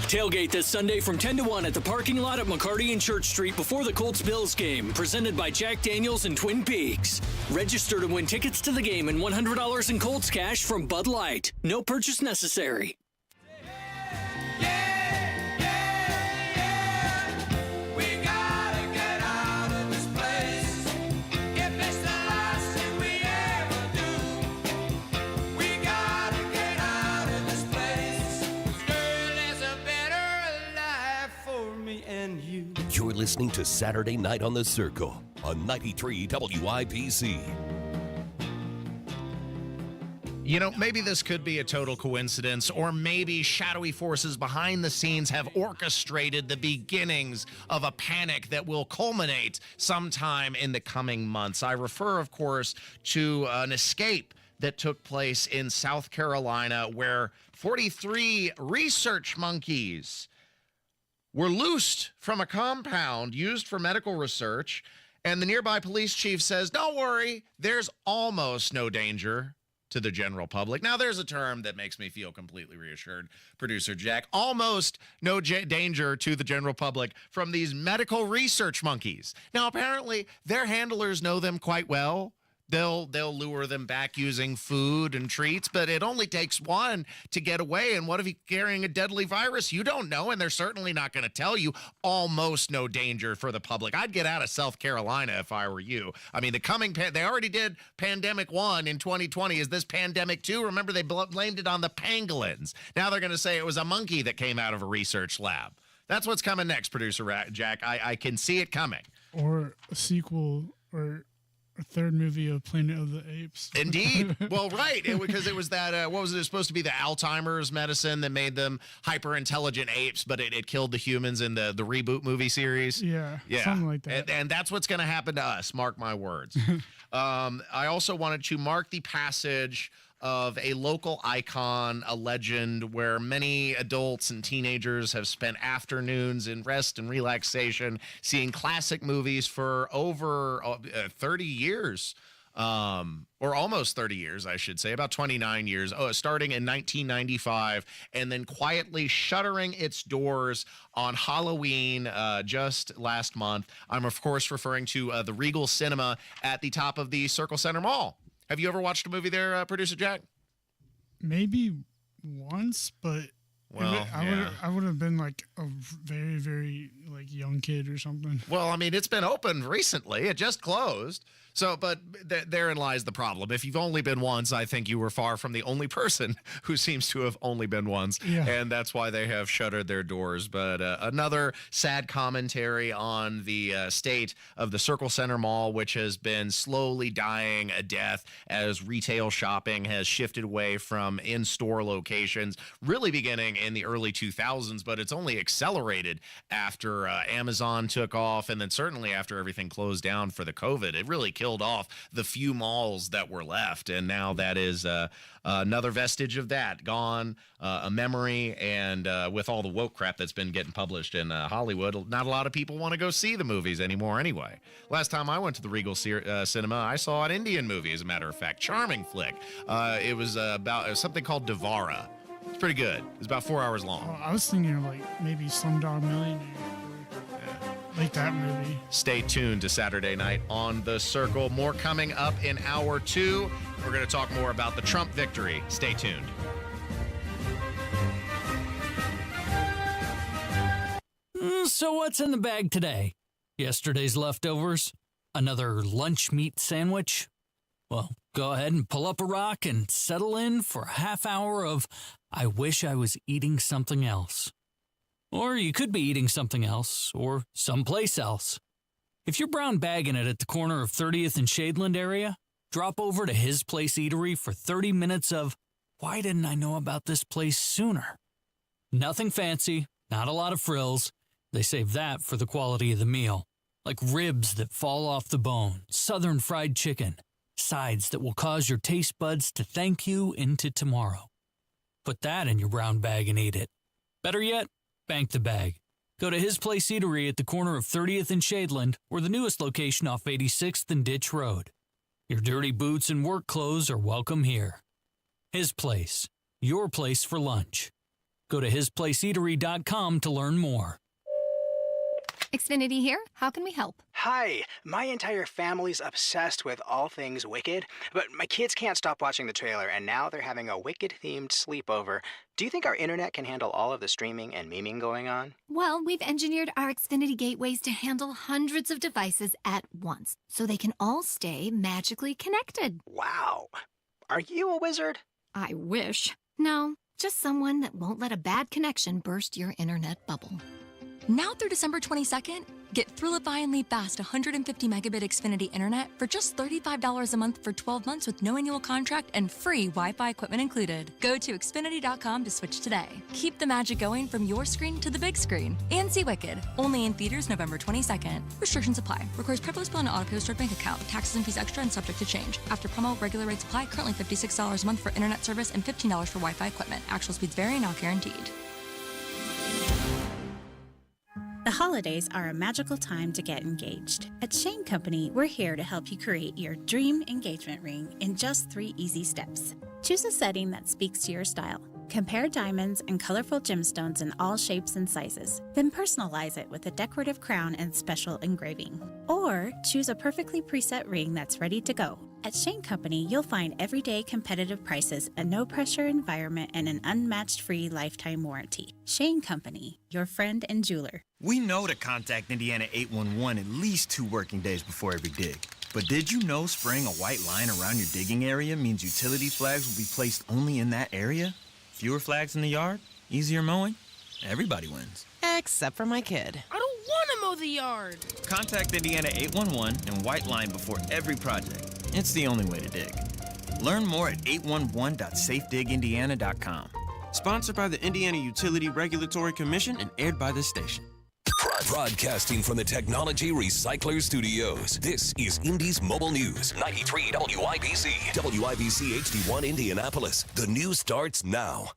Speaker 15: Tailgate this Sunday from 10 to 1 at the parking lot at McCarty and Church Street before the Colts-Bills game, presented by Jack Daniels and Twin Peaks. Register to win tickets to the game and $100 in Colts cash from Bud Light. No purchase necessary.
Speaker 2: You're listening to Saturday Night on the Circle on 93 WIBC.
Speaker 9: You know, maybe this could be a total coincidence, or maybe shadowy forces behind the scenes have orchestrated the beginnings of a panic that will culminate sometime in the coming months. I refer, of course, to an escape that took place in South Carolina where 43 research monkeys were loosed from a compound used for medical research, and the nearby police chief says, don't worry, there's almost no danger to the general public. Now, there's a term that makes me feel completely reassured, Producer Jack. Almost no danger to the general public from these medical research monkeys. Now, apparently, their handlers know them quite well. They'll lure them back using food and treats, but it only takes one to get away. And what if he's carrying a deadly virus? You don't know, and they're certainly not going to tell you. Almost no danger for the public. I'd get out of South Carolina if I were you. I mean, they already did Pandemic 1 in 2020. Is this Pandemic 2? Remember, they blamed it on the pangolins. Now they're going to say it was a monkey that came out of a research lab. That's what's coming next, Producer Jack. I can see it coming.
Speaker 16: Or a sequel or a third movie of Planet of the Apes.
Speaker 9: Indeed. Well, right. Because it was that, what was it supposed to be, the Alzheimer's medicine that made them hyper-intelligent apes, but it killed the humans in the reboot movie series?
Speaker 16: Yeah, something like that.
Speaker 9: And that's what's going to happen to us, mark my words. I also wanted to mark the passage of a local icon, a legend, where many adults and teenagers have spent afternoons in rest and relaxation seeing classic movies for over 30 years, or almost 30 years, I should say, about 29 years, starting in 1995, and then quietly shuttering its doors on Halloween just last month. I'm, of course, referring to the Regal Cinema at the top of the Circle Center Mall. Have you ever watched a movie there, Producer Jack?
Speaker 16: Maybe once, but
Speaker 9: well,
Speaker 16: I would have been like a very, very like young kid or something.
Speaker 9: Well, I mean, it's been open recently. It just closed. So, but therein lies the problem. If you've only been once, I think you were far from the only person who seems to have only been once.
Speaker 16: Yeah.
Speaker 9: And that's why they have shuttered their doors. But another sad commentary on the state of the Circle Center Mall, which has been slowly dying a death as retail shopping has shifted away from in-store locations, really beginning in the early 2000s, but it's only accelerated after Amazon took off, and then certainly after everything closed down for the COVID. It really killed off the few malls that were left, and now that is another vestige of that gone, a memory, and with all the woke crap that's been getting published in Hollywood, not a lot of people want to go see the movies anymore anyway. Last time I went to the Regal Cinema, I saw an Indian movie, as a matter of fact. Charming flick. It was about something called Devara. It's pretty good. It was about 4 hours long.
Speaker 16: I was thinking of like maybe Slumdog Millionaire. Like that movie.
Speaker 9: Stay tuned to Saturday Night on the Circle. More coming up in hour 2. We're going to talk more about the Trump victory. Stay tuned.
Speaker 15: So what's in the bag today? Yesterday's leftovers? Another lunch meat sandwich? Well, go ahead and pull up a rock and settle in for a half hour of I wish I was eating something else. Or you could be eating something else, or someplace else. If you're brown bagging it at the corner of 30th and Shadeland area, drop over to His Place Eatery for 30 minutes of, why didn't I know about this place sooner? Nothing fancy, not a lot of frills. They save that for the quality of the meal. Like ribs that fall off the bone, southern fried chicken, sides that will cause your taste buds to thank you into tomorrow. Put that in your brown bag and eat it. Better yet, bank the bag. Go to His Place Eatery at the corner of 30th and Shadeland, or the newest location off 86th and Ditch Road. Your dirty boots and work clothes are welcome here. His Place, your place for lunch. Go to hisplaceeatery.com to learn more.
Speaker 17: Xfinity here. How can we help?
Speaker 19: Hi, my entire family's obsessed with all things Wicked, but my kids can't stop watching the trailer, and now they're having a Wicked-themed sleepover. Do you think our internet can handle all of the streaming and memeing going on?
Speaker 17: Well, we've engineered our Xfinity gateways to handle hundreds of devices at once, so they can all stay magically connected.
Speaker 19: Wow. Are you a wizard?
Speaker 17: I wish. No, just someone that won't let a bad connection burst your internet bubble.
Speaker 20: Now through December 22nd, get Thrillifyingly fast 150 megabit Xfinity internet for just $35 a month for 12 months with no annual contract and free Wi-Fi equipment included. Go to Xfinity.com to switch today. Keep the magic going from your screen to the big screen. And see Wicked, only in theaters November 22nd. Restrictions apply. Requires privilege bill and auto-pay stored bank account. Taxes and fees extra and subject to change. After promo, regular rates apply. Currently $56 a month for internet service and $15 for Wi-Fi equipment. Actual speeds vary, not guaranteed.
Speaker 21: The holidays are a magical time to get engaged. At Shane Company, we're here to help you create your dream engagement ring in just 3 easy steps. Choose a setting that speaks to your style. Compare diamonds and colorful gemstones in all shapes and sizes. Then personalize it with a decorative crown and special engraving. Or choose a perfectly preset ring that's ready to go. At Shane Company, you'll find everyday competitive prices, a no-pressure environment, and an unmatched free lifetime warranty. Shane Company, your friend and jeweler.
Speaker 22: We know to contact Indiana 811 at least 2 working days before every dig. But did you know spraying a white line around your digging area means utility flags will be placed only in that area? Fewer flags in the yard? Easier mowing? Everybody wins.
Speaker 23: Except for my kid.
Speaker 24: I don't want to mow the yard.
Speaker 22: Contact Indiana 811 and white line before every project. It's the only way to dig. Learn more at 811.safedigindiana.com.
Speaker 23: Sponsored by the Indiana Utility Regulatory Commission and aired by this station.
Speaker 2: Broadcasting from the Technology Recycler Studios, this is Indy's Mobile News, 93 WIBC. WIBC HD1 Indianapolis. The news starts now.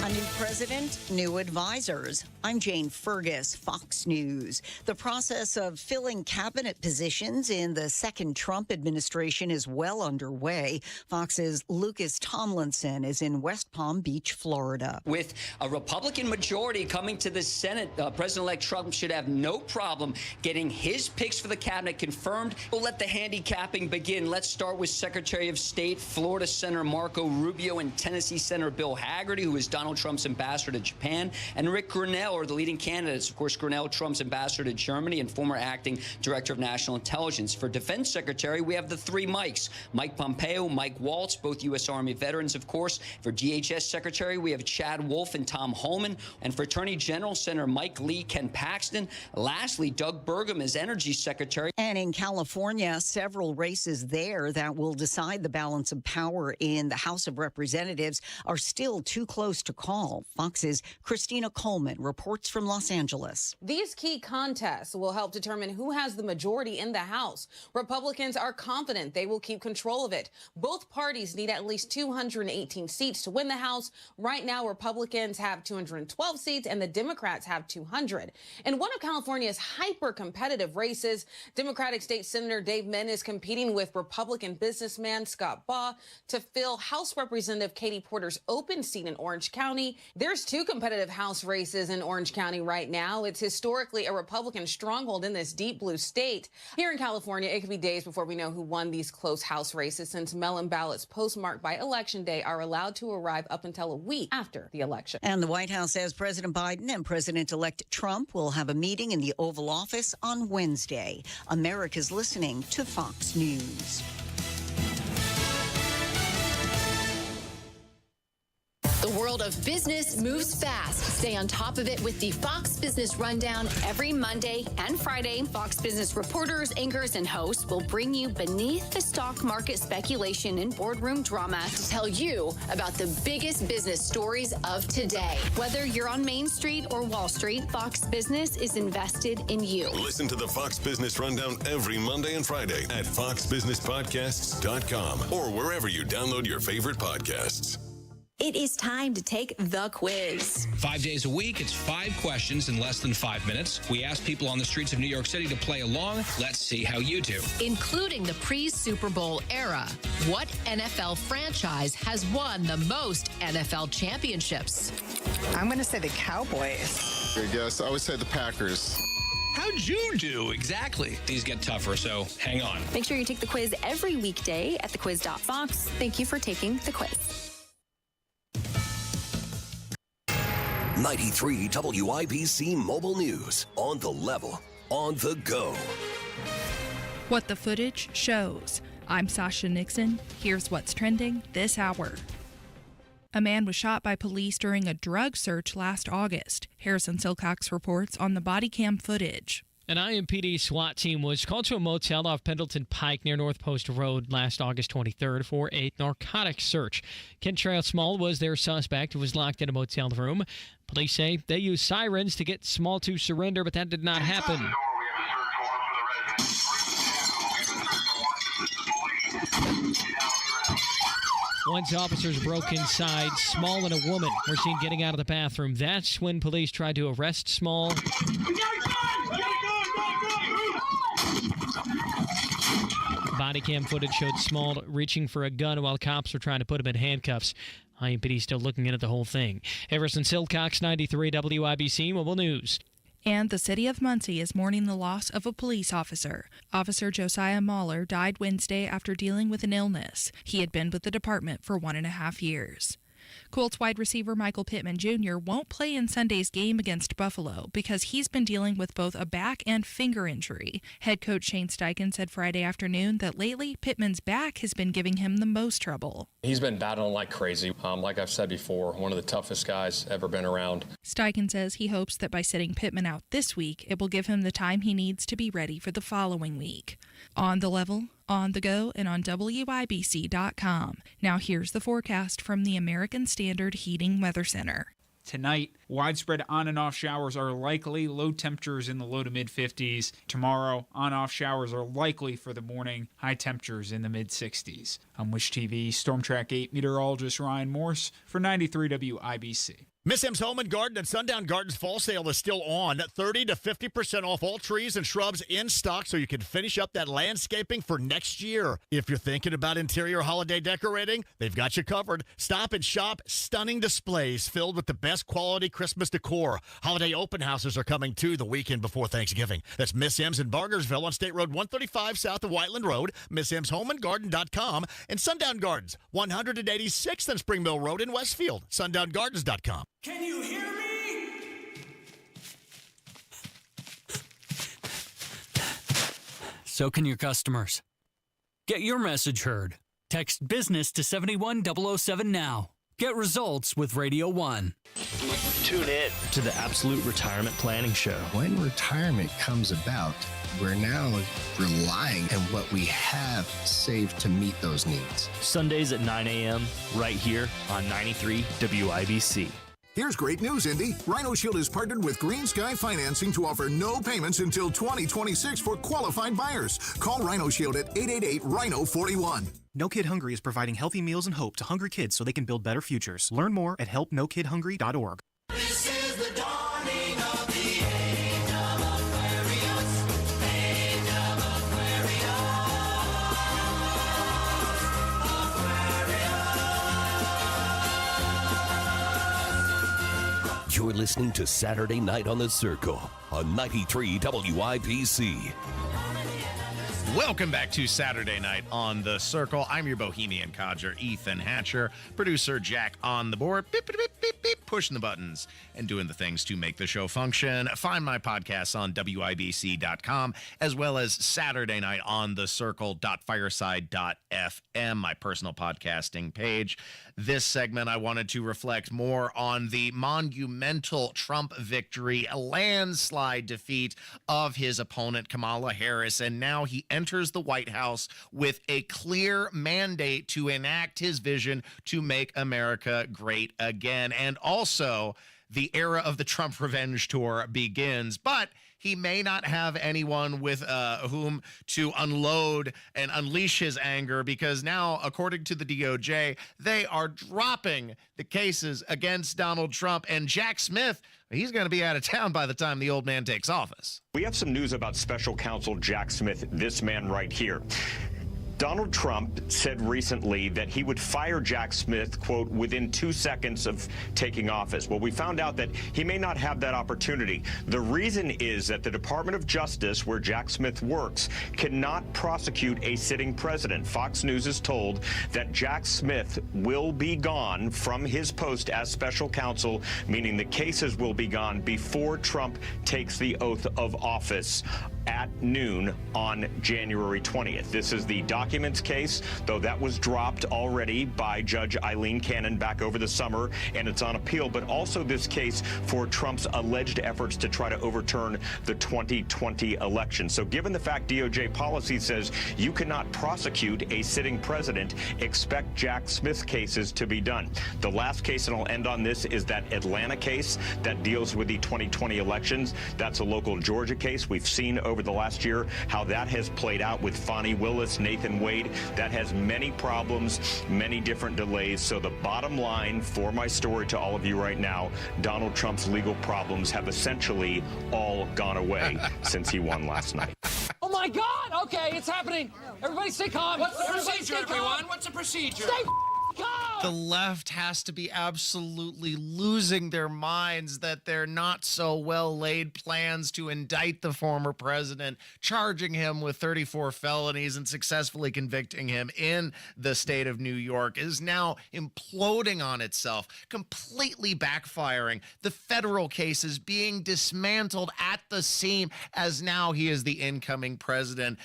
Speaker 26: A new president, new advisors. I'm Jane Fergus, Fox News. The process of filling cabinet positions in the second Trump administration is well underway. Fox's Lucas Tomlinson is in West Palm Beach, Florida.
Speaker 27: With a Republican majority coming to the Senate, President-elect Trump should have no problem getting his picks for the cabinet confirmed. We'll let the handicapping begin. Let's start with Secretary of State, Florida Senator Marco Rubio, and Tennessee Senator Bill Hagerty, who is Donald Trump's ambassador to Japan, and Rick Grinnell are the leading candidates. Of course, Grinnell, Trump's ambassador to Germany and former acting director of national intelligence. For defense secretary, we have the 3 Mikes: Mike Pompeo, Mike Waltz, both U.S. Army veterans, of course. For DHS secretary, we have Chad Wolf and Tom Holman. And for attorney general, Senator Mike Lee, Ken Paxton. Lastly, Doug Burgum as energy secretary.
Speaker 26: And in California, several races there that will decide the balance of power in the House of Representatives are still too close to call. call. Fox's Christina Coleman reports from Los Angeles.
Speaker 3: These key contests will help determine who has the majority in the House. Republicans are confident they will keep control of it. Both parties need at least 218 seats to win the House. Right now, Republicans have 212 seats and the Democrats have 200. In one of California's hyper-competitive races, Democratic State Senator Dave Min is competing with Republican businessman Scott Baugh to fill House Representative Katie Porter's open seat in Orange County. There's two competitive House races in Orange County right now. It's historically a Republican stronghold in this deep blue state. Here in California, it could be days before we know who won these close House races, since mail-in ballots postmarked by Election Day are allowed to arrive up until a week after the election.
Speaker 26: And the White House says President Biden and President-elect Trump will have a meeting in the Oval Office on Wednesday. America's listening to Fox News.
Speaker 18: The world of business moves fast. Stay on top of it with the Fox Business Rundown every Monday and Friday. Fox Business reporters, anchors, and hosts will bring you beneath the stock market speculation and boardroom drama to tell you about the biggest business stories of today. Whether you're on Main Street or Wall Street, Fox Business is invested in you.
Speaker 4: Listen to the Fox Business Rundown every Monday and Friday at foxbusinesspodcasts.com or wherever you download your favorite podcasts.
Speaker 5: It is time to take the quiz.
Speaker 6: 5 days a week, it's 5 questions in less than 5 minutes. We ask people on the streets of New York City to play along. Let's see how you do.
Speaker 18: Including the pre-Super Bowl era, what NFL franchise has won the most NFL championships?
Speaker 7: I'm going to say the Cowboys.
Speaker 12: I guess I would say the Packers.
Speaker 6: How'd you do? Exactly. These get tougher, so hang on.
Speaker 5: Make sure you take the quiz every weekday at thequiz.fox. Thank you for taking the quiz.
Speaker 2: 93 WIBC Mobile News. On the level, on the go.
Speaker 25: What the footage shows. I'm Sasha Nixon. Here's what's trending this hour. A man was shot by police during a drug search last August. Harrison Silcox reports on the body cam footage.
Speaker 28: An IMPD SWAT team was called to a motel off Pendleton Pike near North Post Road last August 23rd for a narcotics search. Kentrail Small was their suspect who was locked in a motel room. Police say they used sirens to get Small to surrender, but that did not happen. Once officers broke inside, Small and a woman were seen getting out of the bathroom. That's when police tried to arrest Small. Body cam footage showed Small reaching for a gun while cops were trying to put him in handcuffs. IMPD still looking into the whole thing. Harrison Silcox, 93 WIBC Mobile News.
Speaker 25: And the city of Muncie is mourning the loss of a police officer. Officer Josiah Mahler died Wednesday after dealing with an illness. He had been with the department for 1.5 years. Colts wide receiver Michael Pittman Jr. won't play in Sunday's game against Buffalo because he's been dealing with both a back and finger injury. Head coach Shane Steichen said Friday afternoon that lately Pittman's back has been giving him the most trouble.
Speaker 29: He's been battling like crazy. Like I've said before, one of the toughest guys ever been around.
Speaker 25: Steichen says he hopes that by sitting Pittman out this week, it will give him the time he needs to be ready for the following week. On the level, on the go, and on WIBC.com. Now here's the forecast from the American Standard Heating Weather Center.
Speaker 30: Tonight, widespread on and off showers are likely, low temperatures in the low to mid 50s. Tomorrow, on-off showers are likely for the morning, high temperatures in the mid 60s. I'm Wish TV Storm Track 8 meteorologist Ryan Morse for 93 WIBC.
Speaker 31: Miss M's Home and Garden at Sundown Gardens Fall Sale is still on. 30 to 50% off all trees and shrubs in stock so you can finish up that landscaping for next year. If you're thinking about interior holiday decorating, they've got you covered. Stop and shop stunning displays filled with the best quality Christmas decor. Holiday open houses are coming too the weekend before Thanksgiving. That's Miss M's in Bargersville on State Road 135 south of Whiteland Road, MissM'sHomeandGarden.com, and Sundown Gardens, 186th and Spring Mill Road in Westfield, SundownGardens.com.
Speaker 32: Can you hear me?
Speaker 15: So can your customers. Get your message heard. Text business to 71007 now. Get results with Radio 1.
Speaker 33: Tune in to the Absolute Retirement Planning Show.
Speaker 34: When retirement comes about, we're now relying on what we have saved to meet those needs.
Speaker 33: Sundays at 9 a.m. right here on 93 WIBC.
Speaker 1: Here's great news, Indy. Rhino Shield is partnered with Green Sky Financing to offer no payments until 2026 for qualified buyers. Call Rhino Shield at 888-RHINO-41.
Speaker 8: No Kid Hungry is providing healthy meals and hope to hungry kids so they can build better futures. Learn more at helpnokidhungry.org.
Speaker 9: This is the dawning of the age of Aquarius. Age of
Speaker 2: Aquarius. You're listening to Saturday Night on the Circle on 93 WIBC.
Speaker 10: Welcome back to Saturday Night on the Circle. I'm your bohemian codger, Ethan Hatcher. Producer Jack on the board. Beep, beep, beep, beep, beep, pushing the buttons and doing the things to make the show function. Find my podcasts on WIBC.com, as well as Saturday Night on the Circle.fireside.fm, my personal podcasting page. This segment, I wanted to reflect more on the monumental Trump victory, a landslide defeat of his opponent, Kamala Harris, and now he enters the White House with a clear mandate to enact his vision to make America great again. And also, the era of the Trump Revenge Tour begins, but he may not have anyone with whom to unload and unleash his anger, because now, according to the DOJ, they are dropping the cases against Donald Trump. And Jack Smith, he's going to be out of town by the time the old man takes office.
Speaker 11: We have some news about special counsel Jack Smith, this man right here. Donald Trump said recently that he would fire Jack Smith, quote, within 2 seconds of taking office. Well, we found out that he may not have that opportunity. The reason is that the Department of Justice, where Jack Smith works, cannot prosecute a sitting president. Fox News is told that Jack Smith will be gone from his post as special counsel, meaning the cases will be gone before Trump takes the oath of office at noon on January 20th. This is the documents case, though that was dropped already by Judge Eileen Cannon back over the summer, and it's on appeal, but also this case for Trump's alleged efforts to try to overturn the 2020 election. So given the fact DOJ policy says you cannot prosecute a sitting president, expect Jack Smith cases to be done. The last case, and I'll end on this, is that Atlanta case that deals with the 2020 elections. That's a local Georgia case. We've seen over the last year how that has played out with Fani Willis, Nathan Wade. That has many problems, many different delays. So the bottom line for my story to all of you right now, Donald Trump's legal problems have essentially all gone away since he won last night.
Speaker 13: Oh my God! Okay, it's happening. Everybody stay calm.
Speaker 14: What's the procedure, everyone? What's the procedure?
Speaker 13: Stay calm.
Speaker 10: The left has to be absolutely losing their minds that they're not so well laid plans to indict the former president, charging him with 34 felonies and successfully convicting him in the state of New York is now imploding on itself, completely backfiring. The federal case is being dismantled at the seam as now he is the incoming president.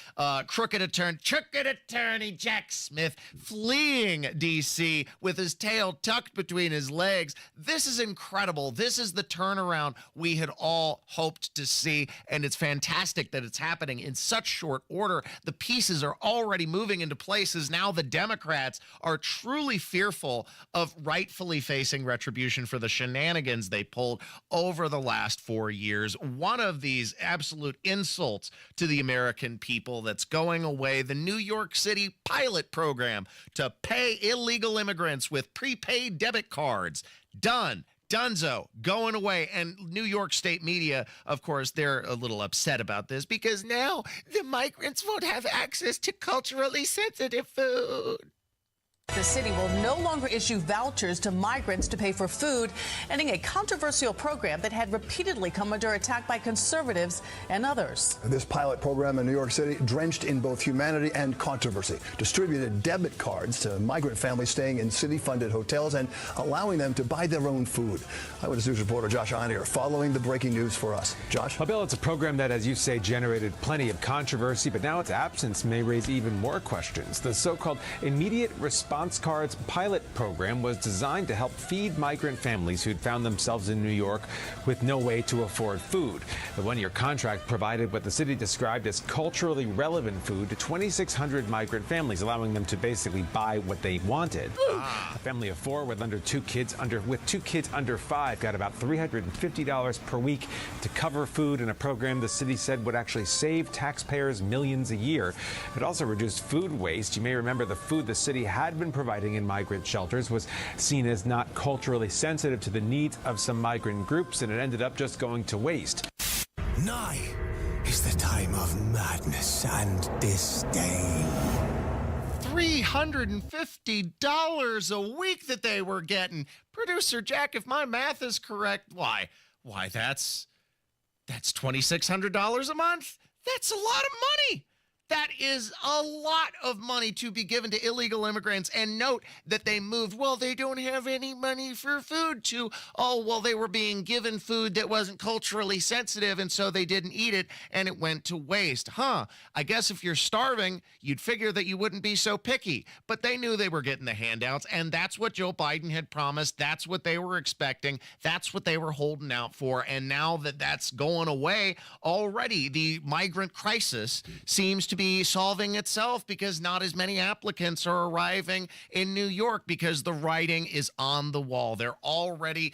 Speaker 10: Crooked attorney Jack Smith fleeing D.C. with his tail tucked between his legs. This is incredible. This is the turnaround we had all hoped to see, and it's fantastic that it's happening in such short order. The pieces are already moving into places. Now the Democrats are truly fearful of rightfully facing retribution for the shenanigans they pulled over the last 4 years. One of these absolute insults to the American people that's going away, the New York City pilot program to pay illegal immigrants with prepaid debit cards. Dunzo, going away. And New York State media, of course, they're a little upset about this because now the migrants won't have access to culturally sensitive food.
Speaker 16: The city will no longer issue vouchers to migrants to pay for food, ending a controversial program that had repeatedly come under attack by conservatives and others.
Speaker 17: This pilot program in New York City, drenched in both humanity and controversy, distributed debit cards to migrant families staying in city-funded hotels and allowing them to buy their own food. Eyewitness News reporter Josh Einier following the breaking news for us. Josh?
Speaker 19: Well, Bill, it's a program that, as you say, generated plenty of controversy, but now its absence may raise even more questions. The so-called immediate response Response Cards pilot program was designed to help feed migrant families who'd found themselves in New York with no way to afford food. The one-year contract provided what the city described as culturally relevant food to 2,600 migrant families, allowing them to basically buy what they wanted. A family of four with two kids under 5 got about $350 per week to cover food in a program the city said would actually save taxpayers millions a year. It also reduced food waste. You may remember the food the city had been providing in migrant shelters was seen as not culturally sensitive to the needs of some migrant groups, and it ended up just going to waste.
Speaker 9: Nigh is the time of madness and disdain.
Speaker 10: $350 a week that they were getting. Producer Jack, if my math is correct, why that's $2,600 a month. That's a lot of money. That is a lot of money to be given to illegal immigrants. And note that they moved, well, they don't have any money for food to, they were being given food that wasn't culturally sensitive, and so they didn't eat it, and it went to waste. I guess if you're starving, you'd figure that you wouldn't be so picky. But they knew they were getting the handouts, and that's what Joe Biden had promised. That's what they were expecting. That's what they were holding out for. And now that that's going away already, the migrant crisis seems to be solving itself because not as many applicants are arriving in New York because the writing is on the wall. They're already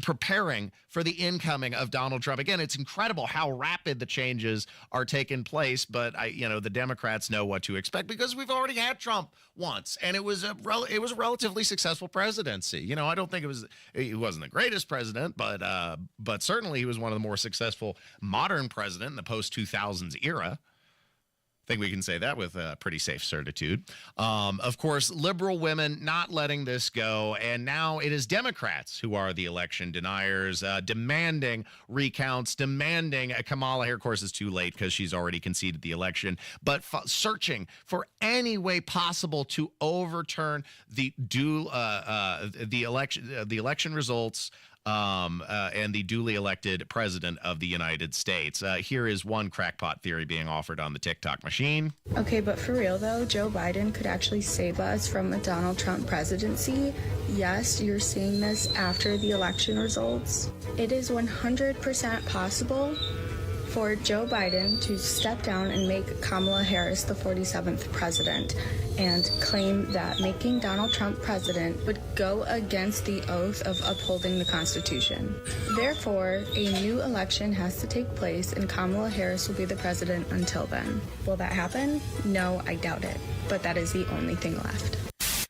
Speaker 10: preparing for the incoming of Donald Trump. Again, it's incredible how rapid the changes are taking place, but the Democrats know what to expect because we've already had Trump once, and it was a relatively successful presidency. I don't think he wasn't the greatest president, but certainly he was one of the more successful modern president in the post-2000s era. I think we can say that with pretty safe certitude. Of course, liberal women not letting this go, and now it is Democrats who are the election deniers, demanding recounts, demanding Kamala here. Of course, it's too late because she's already conceded the election, but searching for any way possible to overturn the election results. And the duly elected president of the United States. Here is one crackpot theory being offered on the TikTok machine.
Speaker 3: Okay, but for real though, Joe Biden could actually save us from a Donald Trump presidency. Yes, you're seeing this after the election results. It is 100% possible for Joe Biden to step down and make Kamala Harris the 47th president and claim that making Donald Trump president would go against the oath of upholding the Constitution. Therefore, a new election has to take place and Kamala Harris will be the president until then. Will that happen? No, I doubt it. But that is the only thing left.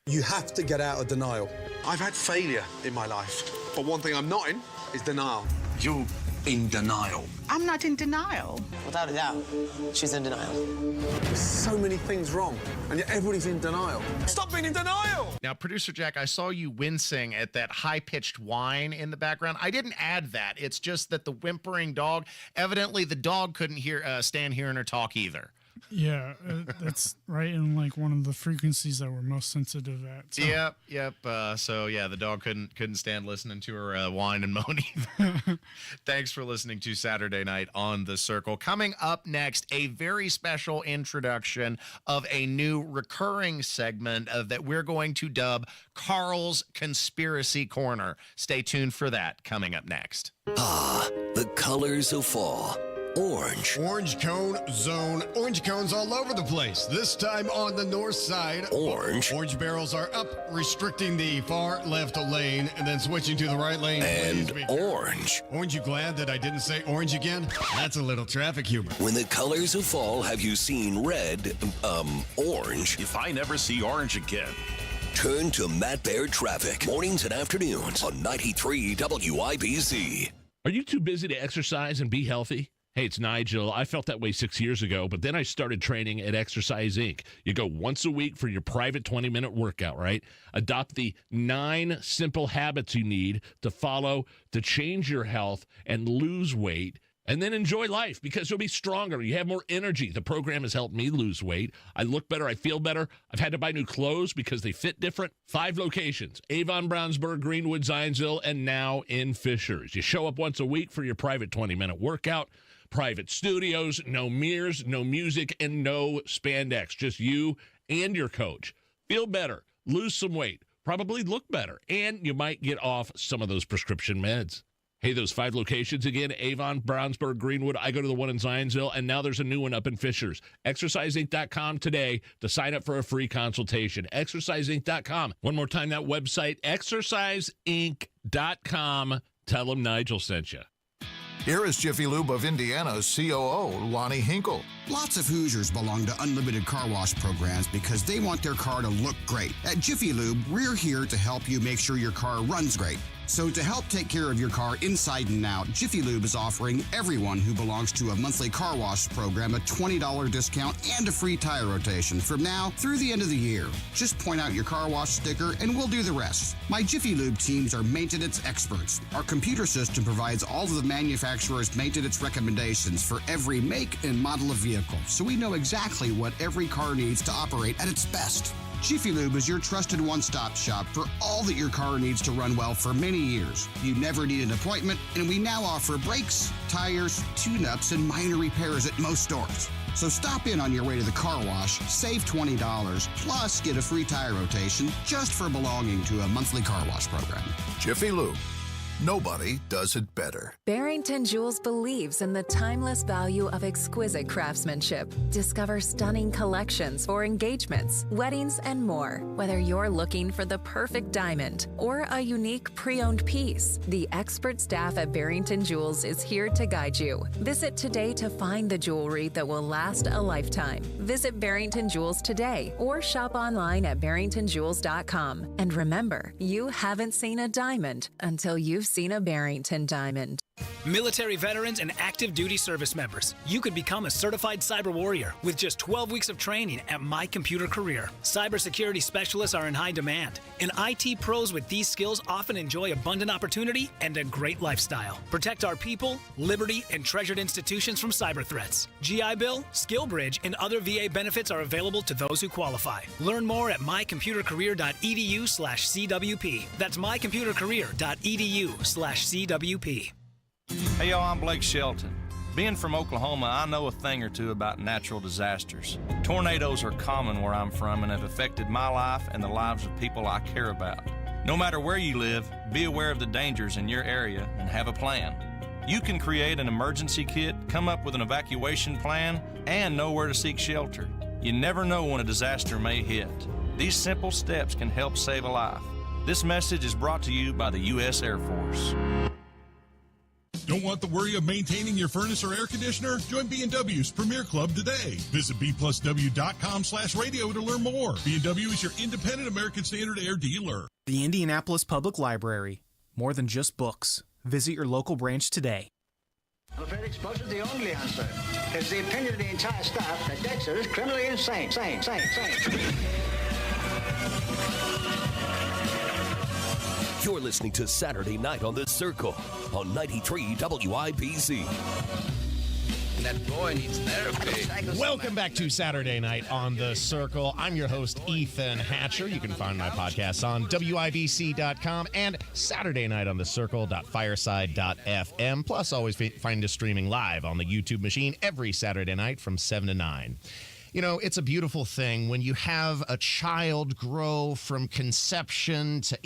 Speaker 4: You have to get out of denial. I've had failure in my life, but one thing I'm not in is denial. You're in denial.
Speaker 16: I'm not in denial.
Speaker 6: Without a doubt, she's in denial.
Speaker 4: There's so many things wrong, and yet everybody's in denial. Stop being in denial!
Speaker 10: Now, Producer Jack, I saw you wincing at that high-pitched whine in the background. I didn't add that. It's just that the whimpering dog, evidently the dog couldn't stand hearing her talk either.
Speaker 7: Yeah, that's right in one of the frequencies that we're most sensitive at. So.
Speaker 10: Yep. So the dog couldn't stand listening to her whine and moan either. Thanks for listening to Saturday Night on The Circle. Coming up next, a very special introduction of a new recurring segment that we're going to dub Carl's Conspiracy Corner. Stay tuned for that coming up next.
Speaker 2: The colors of fall. Orange.
Speaker 12: Orange cone zone. Orange cones all over the place. This time on the north side.
Speaker 2: Orange.
Speaker 12: Orange barrels are up, restricting the far left lane and then switching to the right lane.
Speaker 2: And orange.
Speaker 12: Orange, you glad that I didn't say orange again? That's a little traffic humor.
Speaker 2: When the colors of fall have you seen red, orange.
Speaker 18: If I never see orange again.
Speaker 2: Turn to Matt Baird Traffic. Mornings and afternoons on 93 WIBC.
Speaker 20: Are you too busy to exercise and be healthy? Hey, it's Nigel. I felt that way 6 years ago, but then I started training at Exercise Inc. You go once a week for your private 20-minute workout, right? Adopt the 9 simple habits you need to follow to change your health and lose weight, and then enjoy life because you'll be stronger. You have more energy. The program has helped me lose weight. I look better. I feel better. I've had to buy new clothes because they fit different. 5 locations: Avon, Brownsburg, Greenwood, Zionsville, and now in Fishers. You show up once a week for your private 20-minute workout. Private studios, no mirrors, no music, and no spandex. Just you and your coach. Feel better. lose some weight, probably look better, and you might get off some of those prescription meds. Hey, those 5 locations again, Avon, Brownsburg, Greenwood. I go to the one in Zionsville, and now there's a new one up in Fishers. ExerciseInc.com today to sign up for a free consultation. ExerciseInc.com. One more time, that website, ExerciseInc.com. Tell them Nigel sent you.
Speaker 1: Here is Jiffy Lube of Indiana's COO, Lonnie Hinkle.
Speaker 5: Lots of Hoosiers belong to unlimited car wash programs because they want their car to look great. At Jiffy Lube, we're here to help you make sure your car runs great. So to help take care of your car inside and out, Jiffy Lube is offering everyone who belongs to a monthly car wash program a $20 discount and a free tire rotation from now through the end of the year. Just point out your car wash sticker and we'll do the rest. My Jiffy Lube teams are maintenance experts. Our computer system provides all of the manufacturer's maintenance recommendations for every make and model of vehicle, so we know exactly what every car needs to operate at its best. Jiffy Lube is your trusted one-stop shop for all that your car needs to run well for many years. You never need an appointment, and we now offer brakes, tires, tune-ups, and minor repairs at most stores. So stop in on your way to the car wash, save $20, plus get a free tire rotation just for belonging to a monthly car wash program.
Speaker 1: Jiffy Lube. Nobody does it better.
Speaker 15: Barrington Jewels believes in the timeless value of exquisite craftsmanship. Discover stunning collections for engagements, weddings, and more. Whether you're looking for the perfect diamond or a unique pre-owned piece, the expert staff at Barrington Jewels is here to guide you. Visit today to find the jewelry that will last a lifetime. Visit Barrington Jewels today or shop online at barringtonjewels.com. And remember, you haven't seen a diamond until you've seen a Barrington diamond.
Speaker 21: Military veterans and active duty service members, you could become a certified cyber warrior with just 12 weeks of training at My Computer Career. Cybersecurity specialists are in high demand, and IT pros with these skills often enjoy abundant opportunity and a great lifestyle. Protect our people, liberty, and treasured institutions from cyber threats. GI Bill, SkillBridge, and other VA benefits are available to those who qualify. Learn more at mycomputercareer.edu/CWP. That's mycomputercareer.edu/CWP.
Speaker 22: Hey y'all, I'm Blake Shelton. Being from Oklahoma, I know a thing or two about natural disasters. Tornadoes are common where I'm from and have affected my life and the lives of people I care about. No matter where you live, be aware of the dangers in your area and have a plan. You can create an emergency kit, come up with an evacuation plan, and know where to seek shelter. You never know when a disaster may hit. These simple steps can help save a life. This message is brought to you by the U.S. Air Force.
Speaker 23: Don't want the worry of maintaining your furnace or air conditioner? Join B&W's Premier Club today. Visit B+W.com/radio to learn more. B&W is your independent American Standard Air dealer.
Speaker 8: The Indianapolis Public Library. More than just books. Visit your local branch today.
Speaker 24: I'm afraid explosive is the only answer. It's the opinion of the entire staff that Dexter is criminally insane.
Speaker 2: You're listening to Saturday Night on the Circle on 93 WIBC.
Speaker 25: That boy needs therapy.
Speaker 26: Welcome back to Saturday Night on the Circle. I'm your host, Ethan Hatcher. You can find my podcasts on WIBC.com and Saturday Night on the Circle.fireside.fm. Plus, always find us streaming live on the YouTube machine every Saturday night from 7 to 9. You know, it's a beautiful thing when you have a child grow from conception to,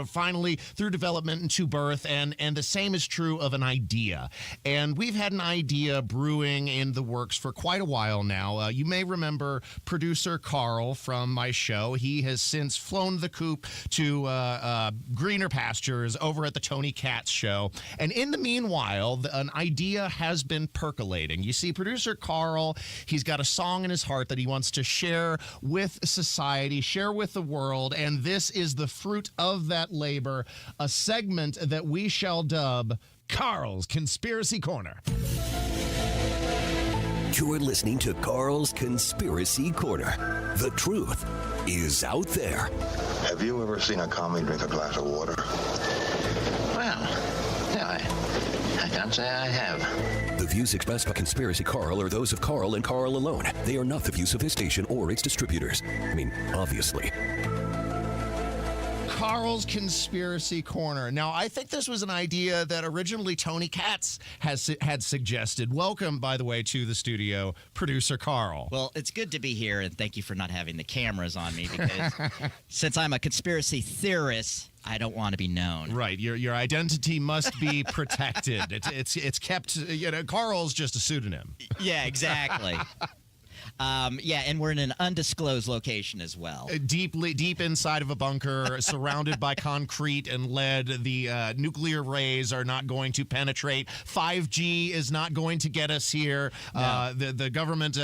Speaker 26: finally through development into birth, and the same is true of an idea. And we've had an idea brewing in the works for quite a while now. You may remember producer Carl from my show. He has since flown the coop to greener pastures over at the Tony Katz Show. And in the meanwhile, an idea has been percolating. You see, producer Carl, he's got a song in his heart that he wants to share with society, share with the world, and this is the fruit of that labor, a segment that we shall dub Carl's Conspiracy Corner.
Speaker 2: You're listening to Carl's Conspiracy Corner. The truth is out there.
Speaker 27: Have you ever seen a commie drink a glass of water?
Speaker 25: Well, yeah, I can't say I have.
Speaker 2: The views expressed by Conspiracy Carl are those of Carl and Carl alone. They are not the views of his station or its distributors. I mean, obviously.
Speaker 26: Carl's Conspiracy Corner. Now, I think this was an idea that originally Tony Katz had suggested. Welcome, by the way, to the studio, producer Carl.
Speaker 3: Well, it's good to be here, and thank you for not having the cameras on me, because since I'm a conspiracy theorist, I don't want to be known.
Speaker 26: Right. Your identity must be protected. It's kept, Carl's just a pseudonym.
Speaker 3: Yeah, exactly. And we're in an undisclosed location as well.
Speaker 26: Deep inside of a bunker, surrounded by concrete and lead. The nuclear rays are not going to penetrate. 5G is not going to get us here. No. The government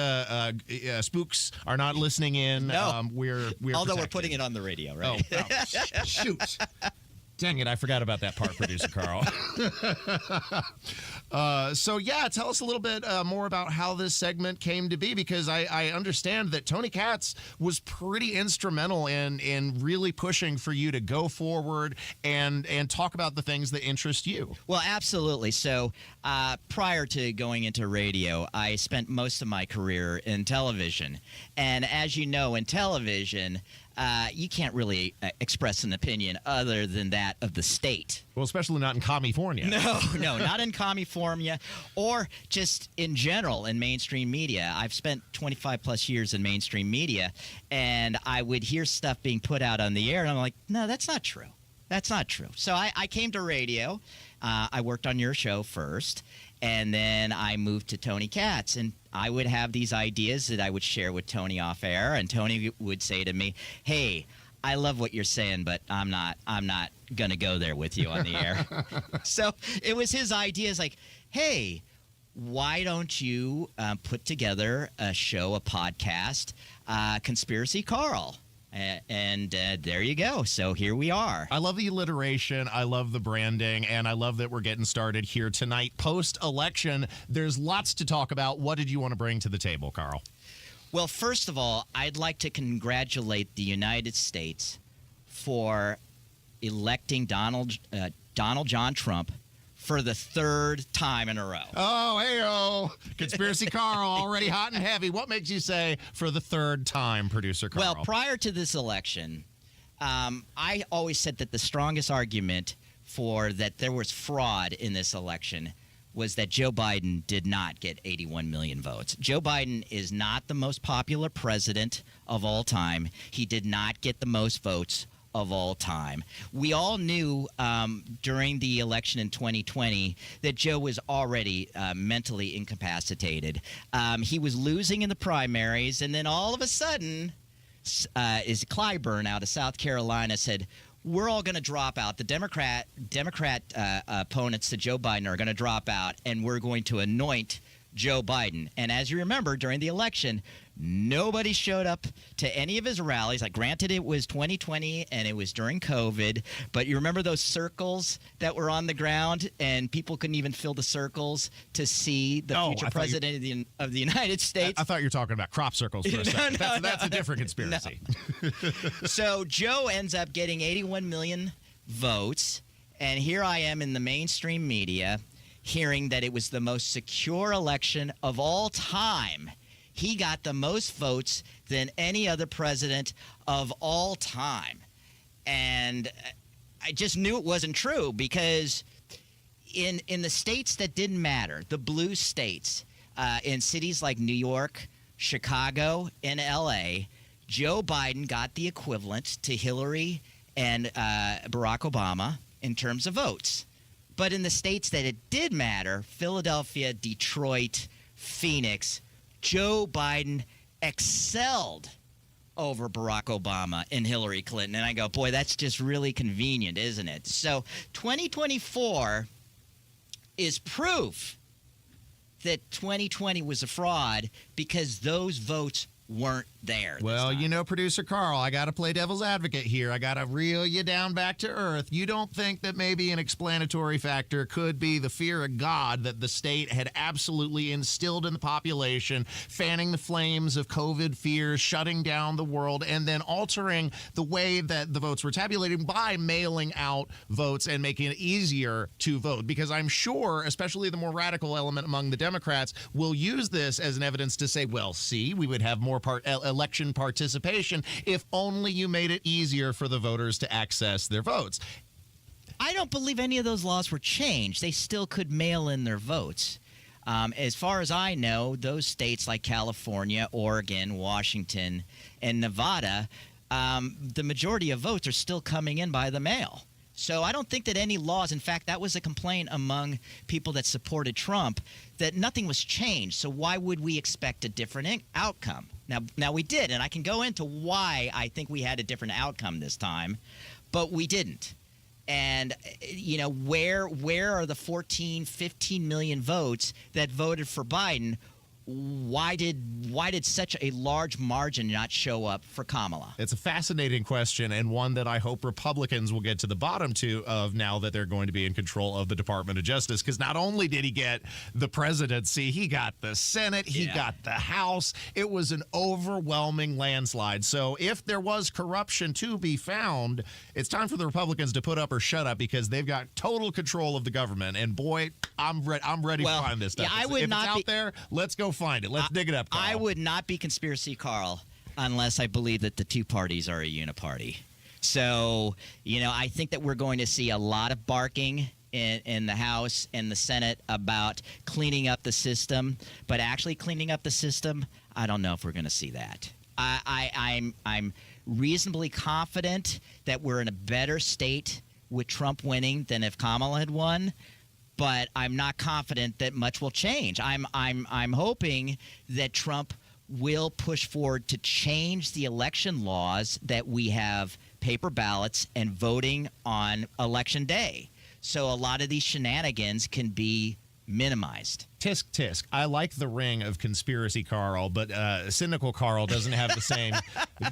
Speaker 26: spooks are not listening in.
Speaker 3: No.
Speaker 26: We're
Speaker 3: Although
Speaker 26: protected.
Speaker 3: we're putting it on the radio, right?
Speaker 26: Oh, shoot. Dang it, I forgot about that part, producer Carl. Tell us a little bit more about how this segment came to be, because I understand that Tony Katz was pretty instrumental in really pushing for you to go forward and talk about the things that interest you.
Speaker 3: Well, absolutely. So prior to going into radio, I spent most of my career in television. And as you know, in television, you can't really express an opinion other than that of the state.
Speaker 26: Well, especially not in California.
Speaker 3: No, not in California, or just in general in mainstream media. I've spent 25 plus years in mainstream media, and I would hear stuff being put out on the air, and I'm like, no, that's not true. That's not true. So I came to radio. I worked on your show first, and then I moved to Tony Katz, and I would have these ideas that I would share with Tony off air, and Tony would say to me, "Hey, I love what you're saying, but I'm not gonna go there with you on the air." So it was his ideas, like, "Hey, why don't you put together a show, a podcast, Conspiracy Carl?" And there you go. So here we are.
Speaker 26: I love the alliteration. I love the branding. And I love that we're getting started here tonight. Post-election, there's lots to talk about. What did you want to bring to the table, Carl?
Speaker 3: Well, first of all, I'd like to congratulate the United States for electing Donald John Trump for the third time in a row.
Speaker 26: Oh, hey-oh. Conspiracy Carl, already hot and heavy. What makes you say for the third time, producer Carl?
Speaker 3: Well, prior to this election, I always said that the strongest argument for that there was fraud in this election was that Joe Biden did not get 81 million votes. Joe Biden is not the most popular president of all time. He did not get the most votes of all time. We all knew during the election in 2020 that Joe was already mentally incapacitated. He was losing in the primaries, and then all of a sudden, is Clyburn out of South Carolina said, "We're all going to drop out. The Democrat opponents to Joe Biden are going to drop out, and we're going to anoint Joe Biden." And as you remember, during the election, nobody showed up to any of his rallies. Like, granted, it was 2020 and it was during COVID, but you remember those circles that were on the ground, and people couldn't even fill the circles to see the future president of the United States?
Speaker 26: I thought you were talking about crop circles for a second. That's a different conspiracy.
Speaker 3: No. So Joe ends up getting 81 million votes, and here I am in the mainstream media hearing that it was the most secure election of all time. He got the most votes than any other president of all time. And I just knew it wasn't true, because in the states that didn't matter, the blue states, in cities like New York, Chicago, and L.A., Joe Biden got the equivalent to Hillary and Barack Obama in terms of votes. But in the states that it did matter, Philadelphia, Detroit, Phoenix, Joe Biden excelled over Barack Obama and Hillary Clinton. And I go, boy, that's just really convenient, isn't it? So 2024 is proof that 2020 was a fraud, because those votes weren't there.
Speaker 26: Well, you know, producer Carl, I got to play devil's advocate here. I got to reel you down back to earth. You don't think that maybe an explanatory factor could be the fear of God that the state had absolutely instilled in the population, fanning the flames of COVID fears, shutting down the world, and then altering the way that the votes were tabulated by mailing out votes and making it easier to vote? Because I'm sure, especially the more radical element among the Democrats, will use this as an evidence to say, well, see, we would have more more election participation if only you made it easier for the voters to access their votes.
Speaker 3: I don't believe any of those laws were changed. They still could mail in their votes. As far as I know, those states like California, Oregon, Washington, and Nevada, the majority of votes are still coming in by the mail. So I don't think that any laws, in fact, that was a complaint among people that supported Trump, that nothing was changed. So why would we expect a different outcome? Now we did, and I can go into why I think we had a different outcome this time, but we didn't. And, you know, where are the 14, 15 million votes that voted for Biden? Why did such a large margin not show up for Kamala?
Speaker 26: It's a fascinating question, and one that I hope Republicans will get to the bottom of now that they're going to be in control of the Department of Justice, because not only did he get the presidency, he got the Senate, he got the House. It was an overwhelming landslide. So if there was corruption to be found, it's time for the Republicans to put up or shut up, because they've got total control of the government. And boy, I'm ready to find this stuff.
Speaker 3: Yeah,
Speaker 26: if it's out there, let's go find it. Let's dig it up, Carl.
Speaker 3: I would not be conspiracy Carl unless I believe that the two parties are a uniparty. So, you know, I think that we're going to see a lot of barking in the House and the Senate about cleaning up the system, but actually cleaning up the system, I don't know if we're going to see that. I'm reasonably confident that we're in a better state with Trump winning than if Kamala had won. But I'm not confident that much will change. I'm hoping that Trump will push forward to change the election laws that we have paper ballots and voting on election day. So a lot of these shenanigans can be minimized.
Speaker 26: Tisk, tisk. I like the ring of conspiracy Carl, but cynical Carl doesn't have the same,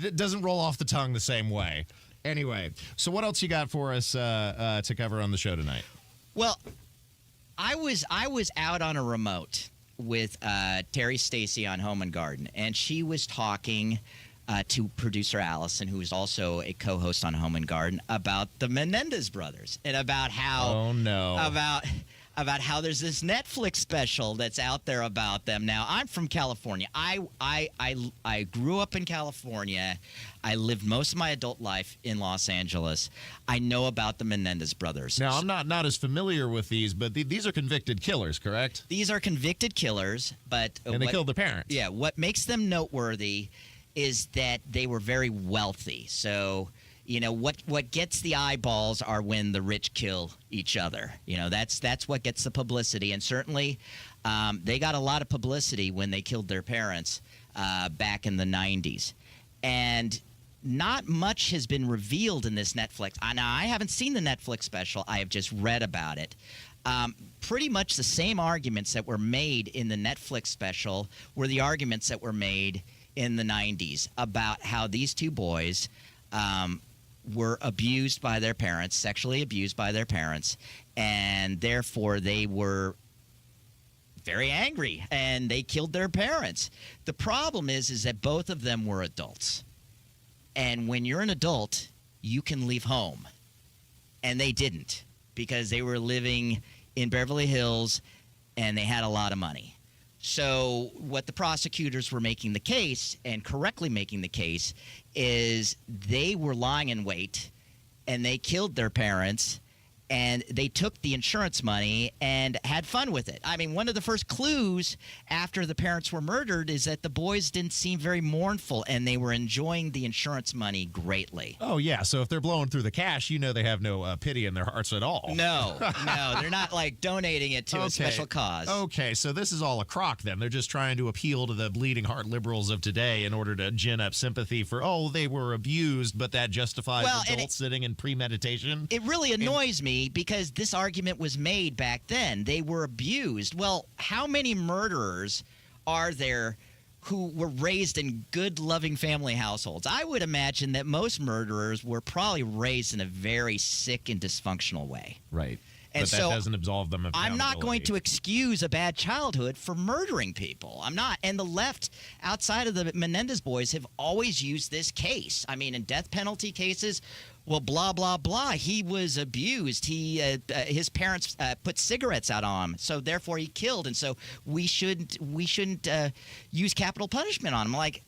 Speaker 26: it doesn't roll off the tongue the same way. Anyway, so what else you got for us to cover on the show tonight?
Speaker 3: Well, I was out on a remote with Terry Stacy on Home and Garden, and she was talking to producer Allison, who is also a co-host on Home and Garden, about the Menendez brothers and about how about how there's this Netflix special that's out there about them. Now, I'm from California. I grew up in California. I lived most of my adult life in Los Angeles. I know about the Menendez brothers.
Speaker 26: Now, I'm not as familiar with these, but these are convicted killers, correct?
Speaker 3: These are convicted killers, but
Speaker 26: and they killed their parents.
Speaker 3: Yeah, what makes them noteworthy is that they were very wealthy. So, you know, what gets the eyeballs are when the rich kill each other. You know, that's what gets the publicity. And certainly they got a lot of publicity when they killed their parents back in the 90s. And not much has been revealed in this Netflix. Now, I haven't seen the Netflix special. I have just read about it. Pretty much the same arguments that were made in the Netflix special were the arguments that were made in the 90s about how these two boys were abused by their parents, sexually abused by their parents, and therefore they were very angry and they killed their parents. The problem is that both of them were adults. And when you're an adult, you can leave home. And they didn't, because they were living in Beverly Hills and they had a lot of money. So what the prosecutors were making the case, and correctly making the case, is they were lying in wait and they killed their parents and they took the insurance money and had fun with it. I mean, one of the first clues after the parents were murdered is that the boys didn't seem very mournful and they were enjoying the insurance money greatly.
Speaker 26: Oh, yeah. So if they're blowing through the cash, you know they have no pity in their hearts at all.
Speaker 3: No, they're not like donating it to a special cause.
Speaker 26: Okay, so this is all a crock then. They're just trying to appeal to the bleeding heart liberals of today in order to gin up sympathy for, they were abused, but that justifies adults sitting in premeditation.
Speaker 3: It really annoys me because this argument was made back then. They were abused. Well, how many murderers are there who were raised in good, loving family households? I would imagine that most murderers were probably raised in a very sick and dysfunctional way.
Speaker 26: Right.
Speaker 3: And
Speaker 26: but that doesn't absolve them of
Speaker 3: I'm not
Speaker 26: accountability.
Speaker 3: going to excuse a bad childhood for murdering people. I'm not. And the left, outside of the Menendez boys, have always used this case. I mean, in death penalty cases, well, blah, blah, blah. He was abused. His parents put cigarettes out on him, so therefore he killed. And so we shouldn't use capital punishment on him. Like,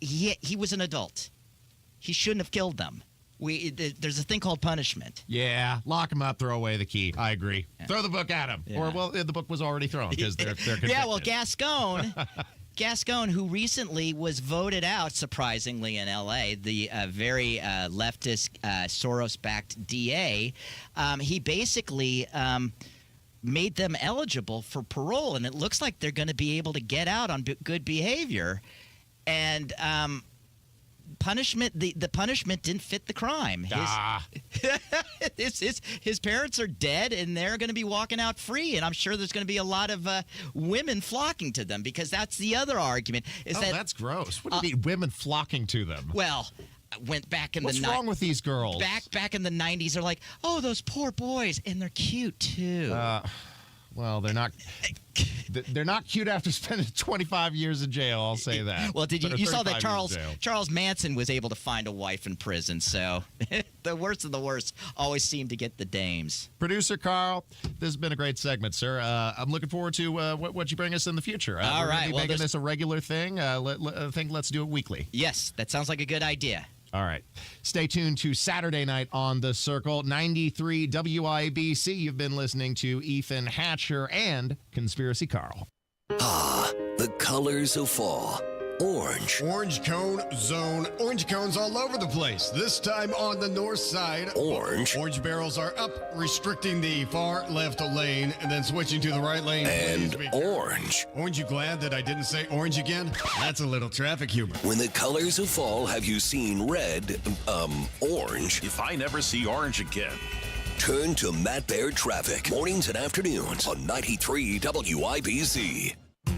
Speaker 3: he was an adult. He shouldn't have killed them. There's a thing called punishment.
Speaker 26: Yeah, lock him up, throw away the key. I agree. Yeah. Throw the book at him.
Speaker 3: Yeah.
Speaker 26: Or, well, the book was already thrown because they're convicted.
Speaker 3: Yeah, well, Gascon, who recently was voted out, surprisingly, in L.A., the very leftist Soros-backed DA, he basically made them eligible for parole, and it looks like they're going to be able to get out on good behavior. And punishment, the punishment didn't fit the crime. His parents are dead, and they're going to be walking out free. And I'm sure there's going to be a lot of women flocking to them, because that's the other argument.
Speaker 26: That's gross. What do you mean, women flocking to them?
Speaker 3: Well, went back in
Speaker 26: What's wrong with these girls?
Speaker 3: Back in the 90s, they're like, oh, those poor boys, and they're cute too.
Speaker 26: Well, they're not. They're not cute after spending 25 years in jail. I'll say that.
Speaker 3: Well, did you saw that Charles Manson was able to find a wife in prison? So the worst of the worst always seem to get the dames.
Speaker 26: Producer Carl, this has been a great segment, sir. I'm looking forward to what you bring us in the future.
Speaker 3: All right,
Speaker 26: making this a regular thing. I think let's do it weekly.
Speaker 3: Yes, that sounds like a good idea.
Speaker 26: All right. Stay tuned to Saturday night on The Circle, 93 WIBC. You've been listening to Ethan Hatcher and Conspiracy Carl.
Speaker 2: The colors of fall. Orange.
Speaker 12: Orange cone zone. Orange cones all over the place. This time on the north side.
Speaker 2: Orange.
Speaker 12: Orange barrels are up, restricting the far left lane and then switching to the right lane.
Speaker 2: And orange.
Speaker 12: Aren't you glad that I didn't say orange again? That's a little traffic humor.
Speaker 2: When the colors of fall have you seen red, orange.
Speaker 18: If I never see orange again.
Speaker 2: Turn to Matt Baird Traffic. Mornings and afternoons on 93 WIBC.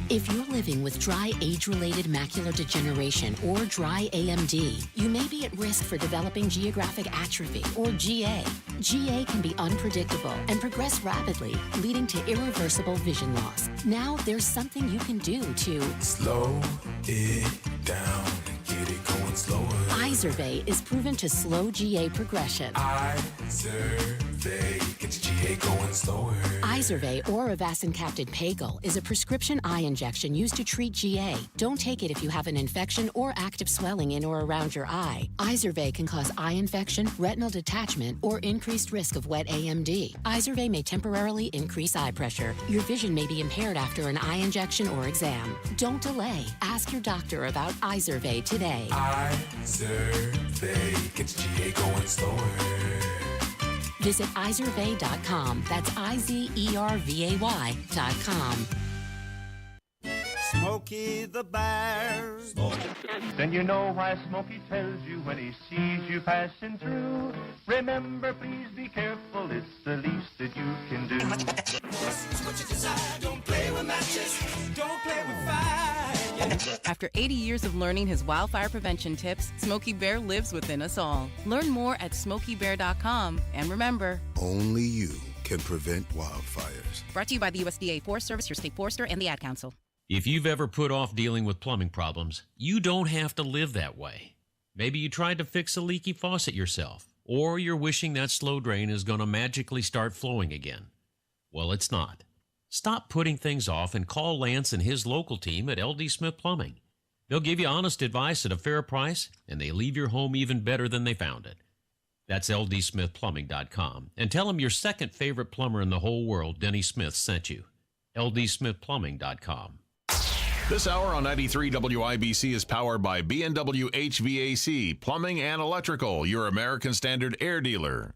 Speaker 9: If you're living with dry age-related macular degeneration or dry AMD, you may be at risk for developing geographic atrophy or GA. GA can be unpredictable and progress rapidly, leading to irreversible vision loss. Now there's something you can do to
Speaker 11: slow it down and get it going slower.
Speaker 9: Izervay is proven to slow GA progression.
Speaker 11: Izervay gets GA going slower.
Speaker 9: Izervay or avacincaptad pagel is a prescription eye injection used to treat GA. Don't take it if you have an infection or active swelling in or around your eye. Izervay can cause eye infection, retinal detachment, or increased risk of wet AMD. Izervay may temporarily increase eye pressure. Your vision may be impaired after an eye injection or exam. Don't delay. Ask your doctor about Izervay today.
Speaker 11: Izervay gets GA going slower.
Speaker 9: Visit Izervay.com. That's IZERVAY.com.
Speaker 13: Smokey the Bear.
Speaker 14: Then you know why Smokey tells you when he sees you passing through. Remember, please be careful, it's the least that you can do.
Speaker 13: What you desire, don't play with matches, don't play with fire.
Speaker 16: After 80 years of learning his wildfire prevention tips, Smokey Bear lives within us all. Learn more at SmokeyBear.com. And remember,
Speaker 17: only you can prevent wildfires.
Speaker 16: Brought to you by the USDA Forest Service, your state forester, and the Ad Council.
Speaker 19: If you've ever put off dealing with plumbing problems, you don't have to live that way. Maybe you tried to fix a leaky faucet yourself, or you're wishing that slow drain is going to magically start flowing again. Well, it's not. Stop putting things off and call Lance and his local team at LD Smith Plumbing. They'll give you honest advice at a fair price, and they leave your home even better than they found it. That's LDSmithPlumbing.com. And tell them your second favorite plumber in the whole world, Denny Smith, sent you. LDSmithPlumbing.com.
Speaker 18: This hour on 93 WIBC is powered by B&W HVAC, Plumbing and Electrical, your American Standard air dealer.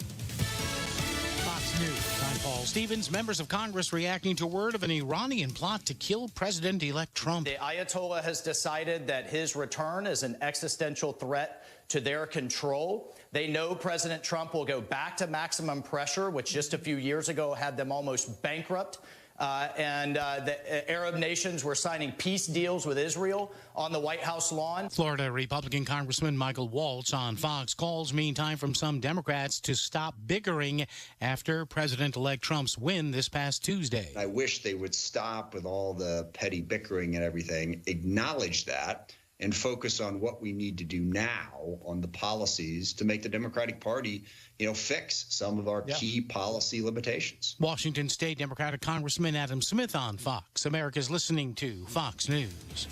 Speaker 28: Fox News, I'm Paul Stevens. Members of Congress reacting to word of an Iranian plot to kill President-elect Trump.
Speaker 29: The Ayatollah has decided that his return is an existential threat to their control. They know President Trump will go back to maximum pressure, which just a few years ago had them almost bankrupt. The Arab nations were signing peace deals with Israel on the White House lawn.
Speaker 28: Florida Republican Congressman Michael Waltz on Fox calls, meantime, from some Democrats to stop bickering after President-elect Trump's win this past Tuesday.
Speaker 30: I wish they would stop with all the petty bickering and everything, acknowledge that, and focus on what we need to do now on the policies to make the Democratic Party, fix some of our key policy limitations.
Speaker 28: Washington State Democratic Congressman Adam Smith on Fox. America's listening to Fox News.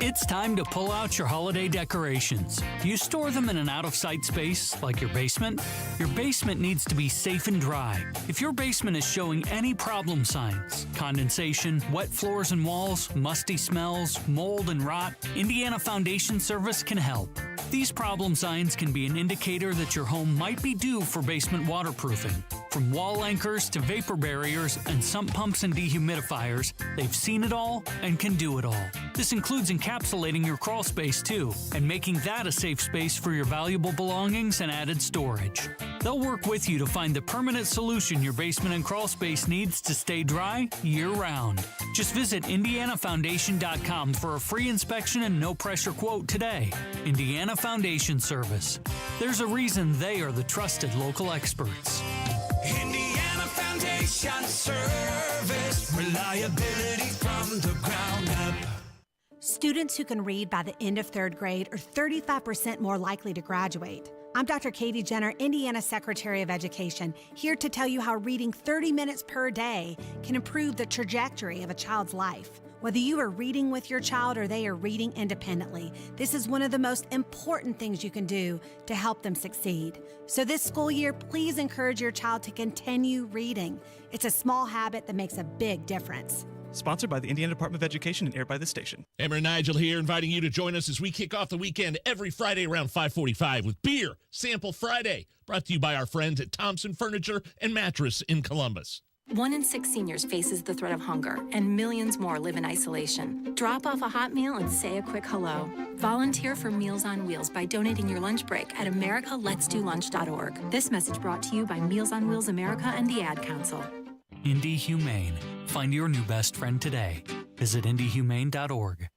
Speaker 1: It's time to pull out your holiday decorations. Do you store them in an out-of-sight space like your basement? Your basement needs to be safe and dry. If your basement is showing any problem signs, condensation, wet floors and walls, musty smells, mold and rot, Indiana Foundation Service can help. These problem signs can be an indicator that your home might be due for basement waterproofing. From wall anchors to vapor barriers and sump pumps and dehumidifiers, they've seen it all and can do it all. This includes encapsulating your crawl space too, and making that a safe space for your valuable belongings and added storage. They'll work with you to find the permanent solution your basement and crawl space needs to stay dry year-round. Just visit IndianaFoundation.com for a free inspection and no-pressure quote today. Indiana Foundation Service. There's a reason they are the trusted local experts.
Speaker 13: Indiana Foundation Service, reliability from the ground up.
Speaker 4: Students who can read by the end of third grade are 35% more likely to graduate. I'm Dr. Katie Jenner, Indiana Secretary of Education, here to tell you how reading 30 minutes per day can improve the trajectory of a child's life. Whether you are reading with your child or they are reading independently, this is one of the most important things you can do to help them succeed. So this school year, please encourage your child to continue reading. It's a small habit that makes a big difference.
Speaker 5: Sponsored by the Indiana Department of Education and aired by this station.
Speaker 6: Emmer and Nigel here, inviting you to join us as we kick off the weekend every Friday around 5:45 with Beer Sample Friday, brought to you by our friends at Thompson Furniture and Mattress in Columbus.
Speaker 7: 1 in 6 seniors faces the threat of hunger, and millions more live in isolation. Drop off a hot meal and say a quick hello. Volunteer for Meals on Wheels by donating your lunch break at americaletsdolunch.org. This message brought to you by Meals on Wheels America and the Ad Council.
Speaker 1: Indy Humane. Find your new best friend today. Visit indyhumane.org.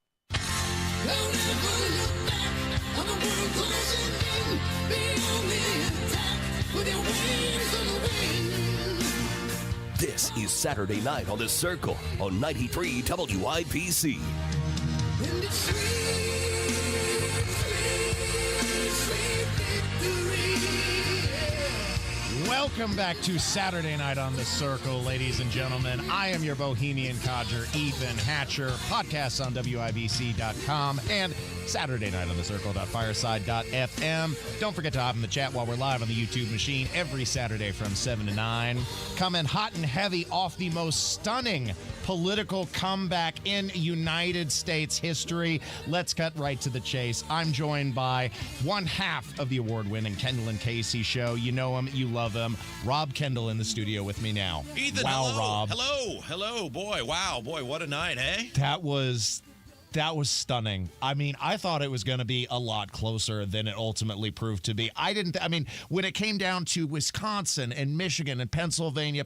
Speaker 2: This is Saturday Night on The Circle on 93 WIBC.
Speaker 26: Welcome back to Saturday Night on The Circle, ladies and gentlemen. I am your Bohemian codger, Ethan Hatcher. Podcasts on WIBC.com and Saturday Night on The Circle.fireside.fm. Don't forget to hop in the chat while we're live on the YouTube machine every Saturday from 7 to 9. Coming hot and heavy off the most stunning political comeback in United States history. Let's cut right to the chase. I'm joined by one half of the award-winning Kendall and Casey show. You know him, you love him. Rob Kendall in the studio with me now.
Speaker 10: Ethan,
Speaker 26: wow,
Speaker 10: hello.
Speaker 26: Rob.
Speaker 10: Hello, boy. Wow, boy, what a night, hey?
Speaker 26: That was stunning. I mean, I thought it was going to be a lot closer than it ultimately proved to be. When it came down to Wisconsin and Michigan and Pennsylvania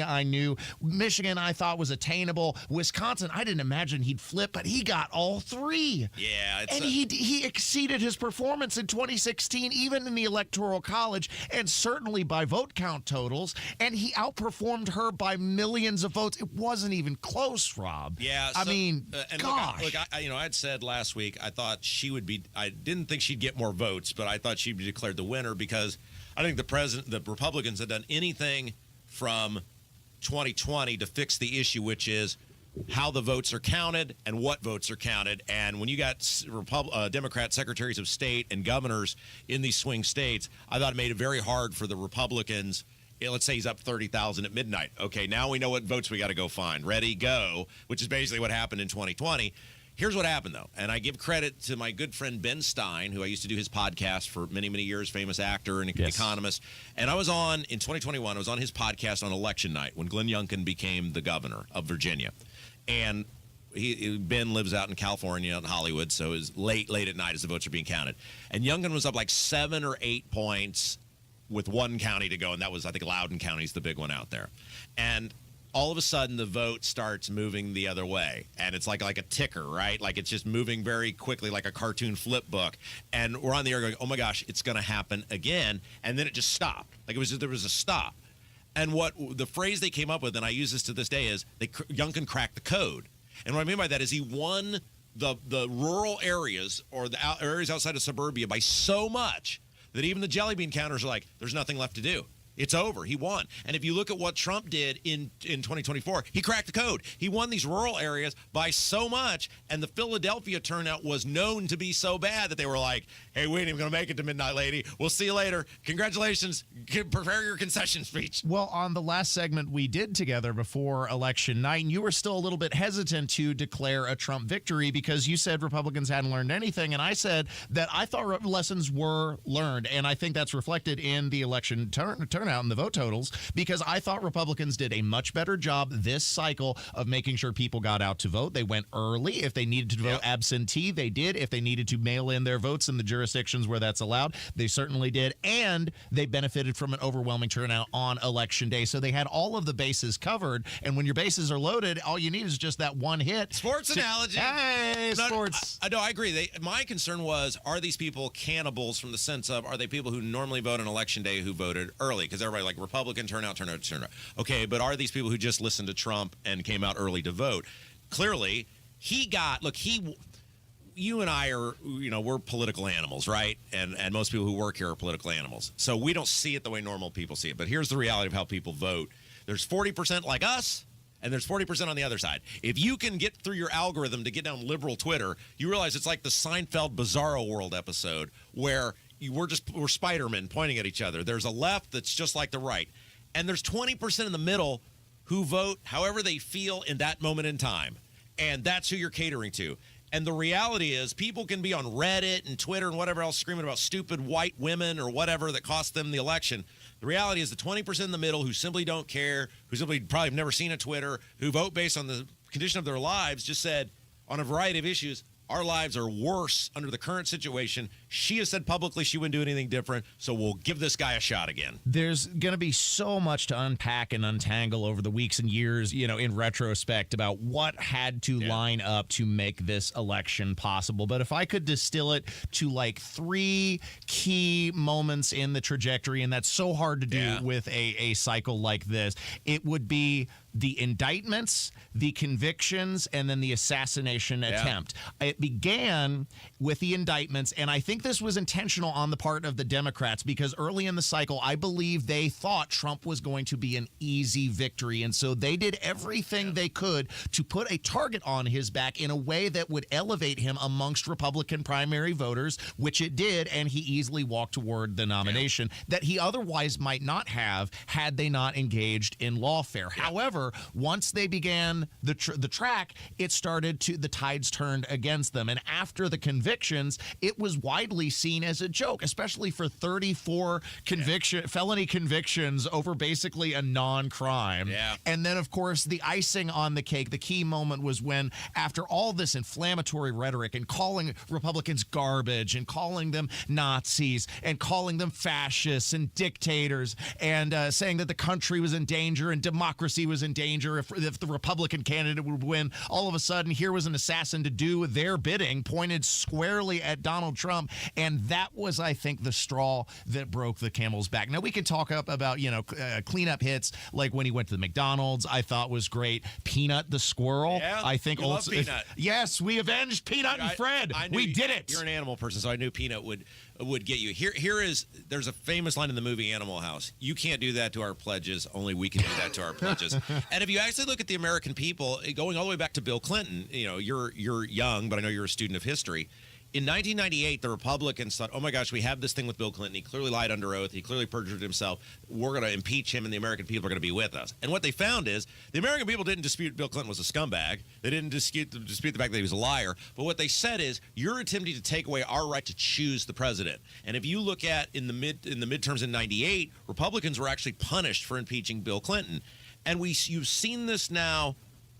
Speaker 26: I knew. Michigan I thought was attainable. Wisconsin, I didn't imagine he'd flip, but he got all three.
Speaker 10: Yeah.
Speaker 26: And he exceeded his performance in 2016, even in the Electoral College, and certainly by vote count totals, and he outperformed her by millions of votes. It wasn't even close, Rob.
Speaker 10: Yeah.
Speaker 26: Gosh.
Speaker 10: Look, I had said last week I thought I didn't think she'd get more votes, but I thought she'd be declared the winner because I think the Republicans had done anything from 2020 to fix the issue, which is how the votes are counted and what votes are counted. And when you got Democrat secretaries of state and governors in these swing states, I thought it made it very hard for the Republicans. Let's say he's up 30,000 at midnight. Okay, now we know what votes we got to go find. Ready, go, which is basically what happened in 2020. Here's what happened, though, and I give credit to my good friend Ben Stein, who I used to do his podcast for many, many years, famous actor and economist. And in 2021, I was on his podcast on election night when Glenn Youngkin became the governor of Virginia. And Ben lives out in California, in Hollywood, so it was late at night as the votes are being counted. And Youngkin was up like 7 or 8 points with one county to go, and that was, I think, Loudoun County's the big one out there. And all of a sudden, the vote starts moving the other way, and it's like a ticker, right? Like it's just moving very quickly, like a cartoon flip book. And we're on the air going, "Oh my gosh, it's going to happen again!" And then it just stopped. Like there was a stop. And what the phrase they came up with, and I use this to this day, is Youngkin cracked the code. And what I mean by that is he won the rural areas or the areas outside of suburbia by so much that even the jelly bean counters are like, "There's nothing left to do." It's over. He won. And if you look at what Trump did in 2024, he cracked the code. He won these rural areas by so much, and the Philadelphia turnout was known to be so bad that they were like, hey, we ain't even going to make it to midnight, lady. We'll see you later. Congratulations. Prepare your concession speech.
Speaker 26: Well, on the last segment we did together before election night, you were still a little bit hesitant to declare a Trump victory because you said Republicans hadn't learned anything, and I said that I thought lessons were learned, and I think that's reflected in the election turnout and the vote totals, because I thought Republicans did a much better job this cycle of making sure people got out to vote. They went early. If they needed to vote absentee, they did. If they needed to mail in their votes in the jurisdictions where that's allowed, they certainly did. And they benefited from an overwhelming turnout on election day. So they had all of the bases covered. And when your bases are loaded, all you need is just that one hit.
Speaker 10: Sports analogy.
Speaker 26: Hey, sports.
Speaker 10: No, I agree. My concern was, are these people cannibals from the sense of, are they people who normally vote on election day who voted early? Because everybody like Republican turnout. Okay, but are these people who just listened to Trump and came out early to vote? Clearly, you and I are, we're political animals, right? And most people who work here are political animals. So we don't see it the way normal people see it. But here's the reality of how people vote. There's 40% like us, and there's 40% on the other side. If you can get through your algorithm to get down liberal Twitter, you realize it's like the Seinfeld Bizarro World episode where we're Spider-Man pointing at each other. There's a left that's just like the right. And there's 20% in the middle who vote however they feel in that moment in time. And that's who you're catering to. And the reality is people can be on Reddit and Twitter and whatever else screaming about stupid white women or whatever that cost them the election. The reality is the 20% in the middle who simply don't care, who simply probably have never seen a Twitter, who vote based on the condition of their lives, just said on a variety of issues, our lives are worse under the current situation. She has said publicly she wouldn't do anything different, so we'll give this guy a shot again.
Speaker 26: There's going to be so much to unpack and untangle over the weeks and years, in retrospect about what had to line up to make this election possible. But if I could distill it to like 3 key moments in the trajectory, and that's so hard to do with a cycle like this, it would be the indictments, the convictions, and then the assassination attempt. It began with the indictments, and I think this was intentional on the part of the Democrats because early in the cycle, I believe they thought Trump was going to be an easy victory, and so they did everything they could to put a target on his back in a way that would elevate him amongst Republican primary voters, which it did, and he easily walked toward the nomination that he otherwise might not have had they not engaged in lawfare. However, once they began the track, the tides turned against them. And after the convictions, it was widely seen as a joke, especially for 34 felony convictions over basically a non-crime.
Speaker 10: Yeah.
Speaker 26: And then, of course, the icing on the cake, the key moment was when, after all this inflammatory rhetoric and calling Republicans garbage and calling them Nazis and calling them fascists and dictators and saying that the country was in danger and democracy was in danger if the Republican candidate would win, all of a sudden here was an assassin to do their bidding pointed squarely at Donald Trump, and that was, I think, the straw that broke the camel's back. Now we can talk about cleanup hits like when he went to the McDonald's. I thought was great. Peanut the squirrel.
Speaker 10: Yeah,
Speaker 26: I think
Speaker 10: love Peanut.
Speaker 26: Yes, we avenged Peanut and Fred. We did it.
Speaker 10: You're an animal person, so I knew Peanut would get you. There's a famous line in the movie Animal House. You can't do that to our pledges. Only we can do that to our pledges. And if you actually look at the American people, going all the way back to Bill Clinton, you're young, but I know you're a student of history. In 1998, the Republicans thought, oh my gosh, we have this thing with Bill Clinton. He clearly lied under oath. He clearly perjured himself. We're going to impeach him, and the American people are going to be with us. And what they found is the American people didn't dispute Bill Clinton was a scumbag. They didn't dispute the fact that he was a liar. But what they said is, you're attempting to take away our right to choose the president. And if you look at in the midterms in 98, Republicans were actually punished for impeaching Bill Clinton. And you've seen this now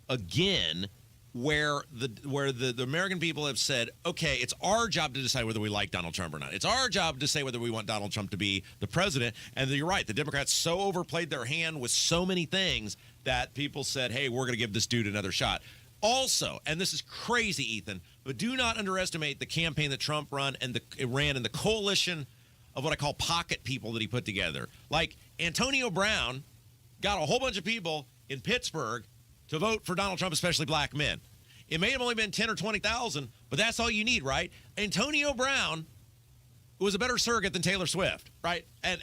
Speaker 10: again, where the American people have said, okay, it's our job to decide whether we like Donald Trump or not. It's our job to say whether we want Donald Trump to be the president. And you're right, the Democrats so overplayed their hand with so many things that people said, hey, we're going to give this dude another shot. Also, and this is crazy, Ethan, but do not underestimate the campaign that Trump ran and the coalition of what I call pocket people that he put together. Like Antonio Brown got a whole bunch of people in Pittsburgh to vote for Donald Trump, especially black men. It may have only been 10 or 20,000, but that's all you need, right? Antonio Brown was a better surrogate than Taylor Swift. right? And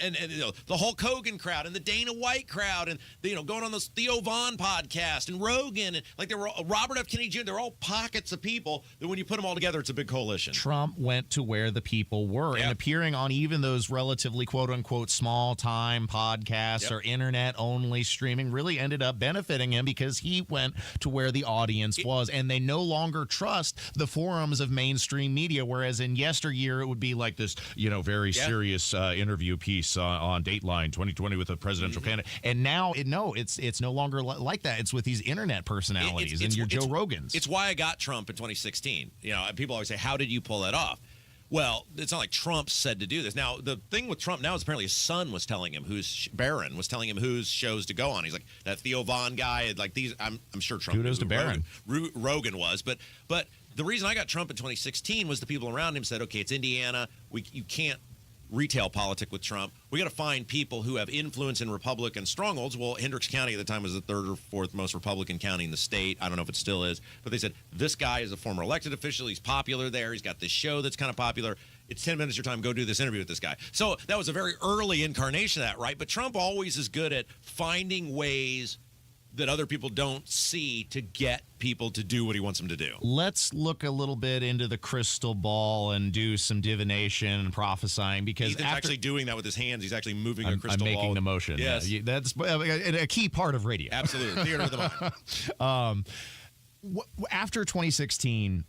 Speaker 10: the Hulk Hogan crowd and the Dana White crowd and, going on this Theo Vaughn podcast and Rogan. And like, there were Robert F. Kennedy Jr., they're all pockets of people that when you put them all together, it's a big coalition.
Speaker 26: Trump went to where the people were, and appearing on even those relatively quote-unquote small-time podcasts or internet-only streaming really ended up benefiting him because he went to where the audience was, and they no longer trust the forums of mainstream media, whereas in yesteryear it would be like this, very serious interview piece on Dateline 2020 with a presidential candidate, and now it's no longer like that. It's with these internet personalities and your Joe Rogans.
Speaker 10: It's why I got Trump in 2016. People always say, how did you pull that off? Well, it's not like Trump said to do this. Now, the thing with Trump now is apparently his son was telling him Barron was telling him whose shows to go on. He's like, that Theo Vaughn guy, like these, I'm sure Trump.
Speaker 26: Kudos to Barron.
Speaker 10: Rogan was, but the reason I got Trump in 2016 was the people around him said, okay, it's Indiana. You can't retail politic with Trump. We got to find people who have influence in Republican strongholds. Well, Hendricks County at the time was the third or fourth most Republican county in the state. I don't know if it still is, but they said, this guy is a former elected official. He's popular there. He's got this show that's kind of popular. It's 10 minutes of your time. Go do this interview with this guy. So that was a very early incarnation of that, right? But Trump always is good at finding ways that other people don't see to get people to do what he wants them to do.
Speaker 26: Let's look a little bit into the crystal ball and do some divination and prophesying, because
Speaker 10: Ethan's actually doing that with his hands. He's actually moving a crystal ball.
Speaker 26: I'm making the motion.
Speaker 10: Yes.
Speaker 26: That's a key part of radio.
Speaker 10: Absolutely. Theater of the mind.
Speaker 26: After 2016,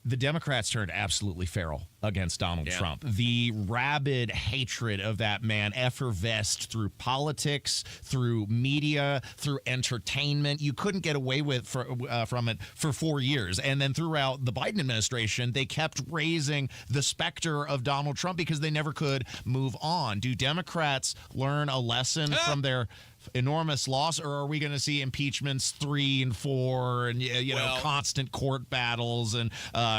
Speaker 26: the Democrats turned absolutely feral against Donald Trump. The rabid hatred of that man effervesced through politics, through media, through entertainment. You couldn't get away from it for 4 years. And then throughout the Biden administration, they kept raising the specter of Donald Trump because they never could move on. Do Democrats learn a lesson from their enormous loss, or are we going to see impeachments 3 and 4 and constant court battles and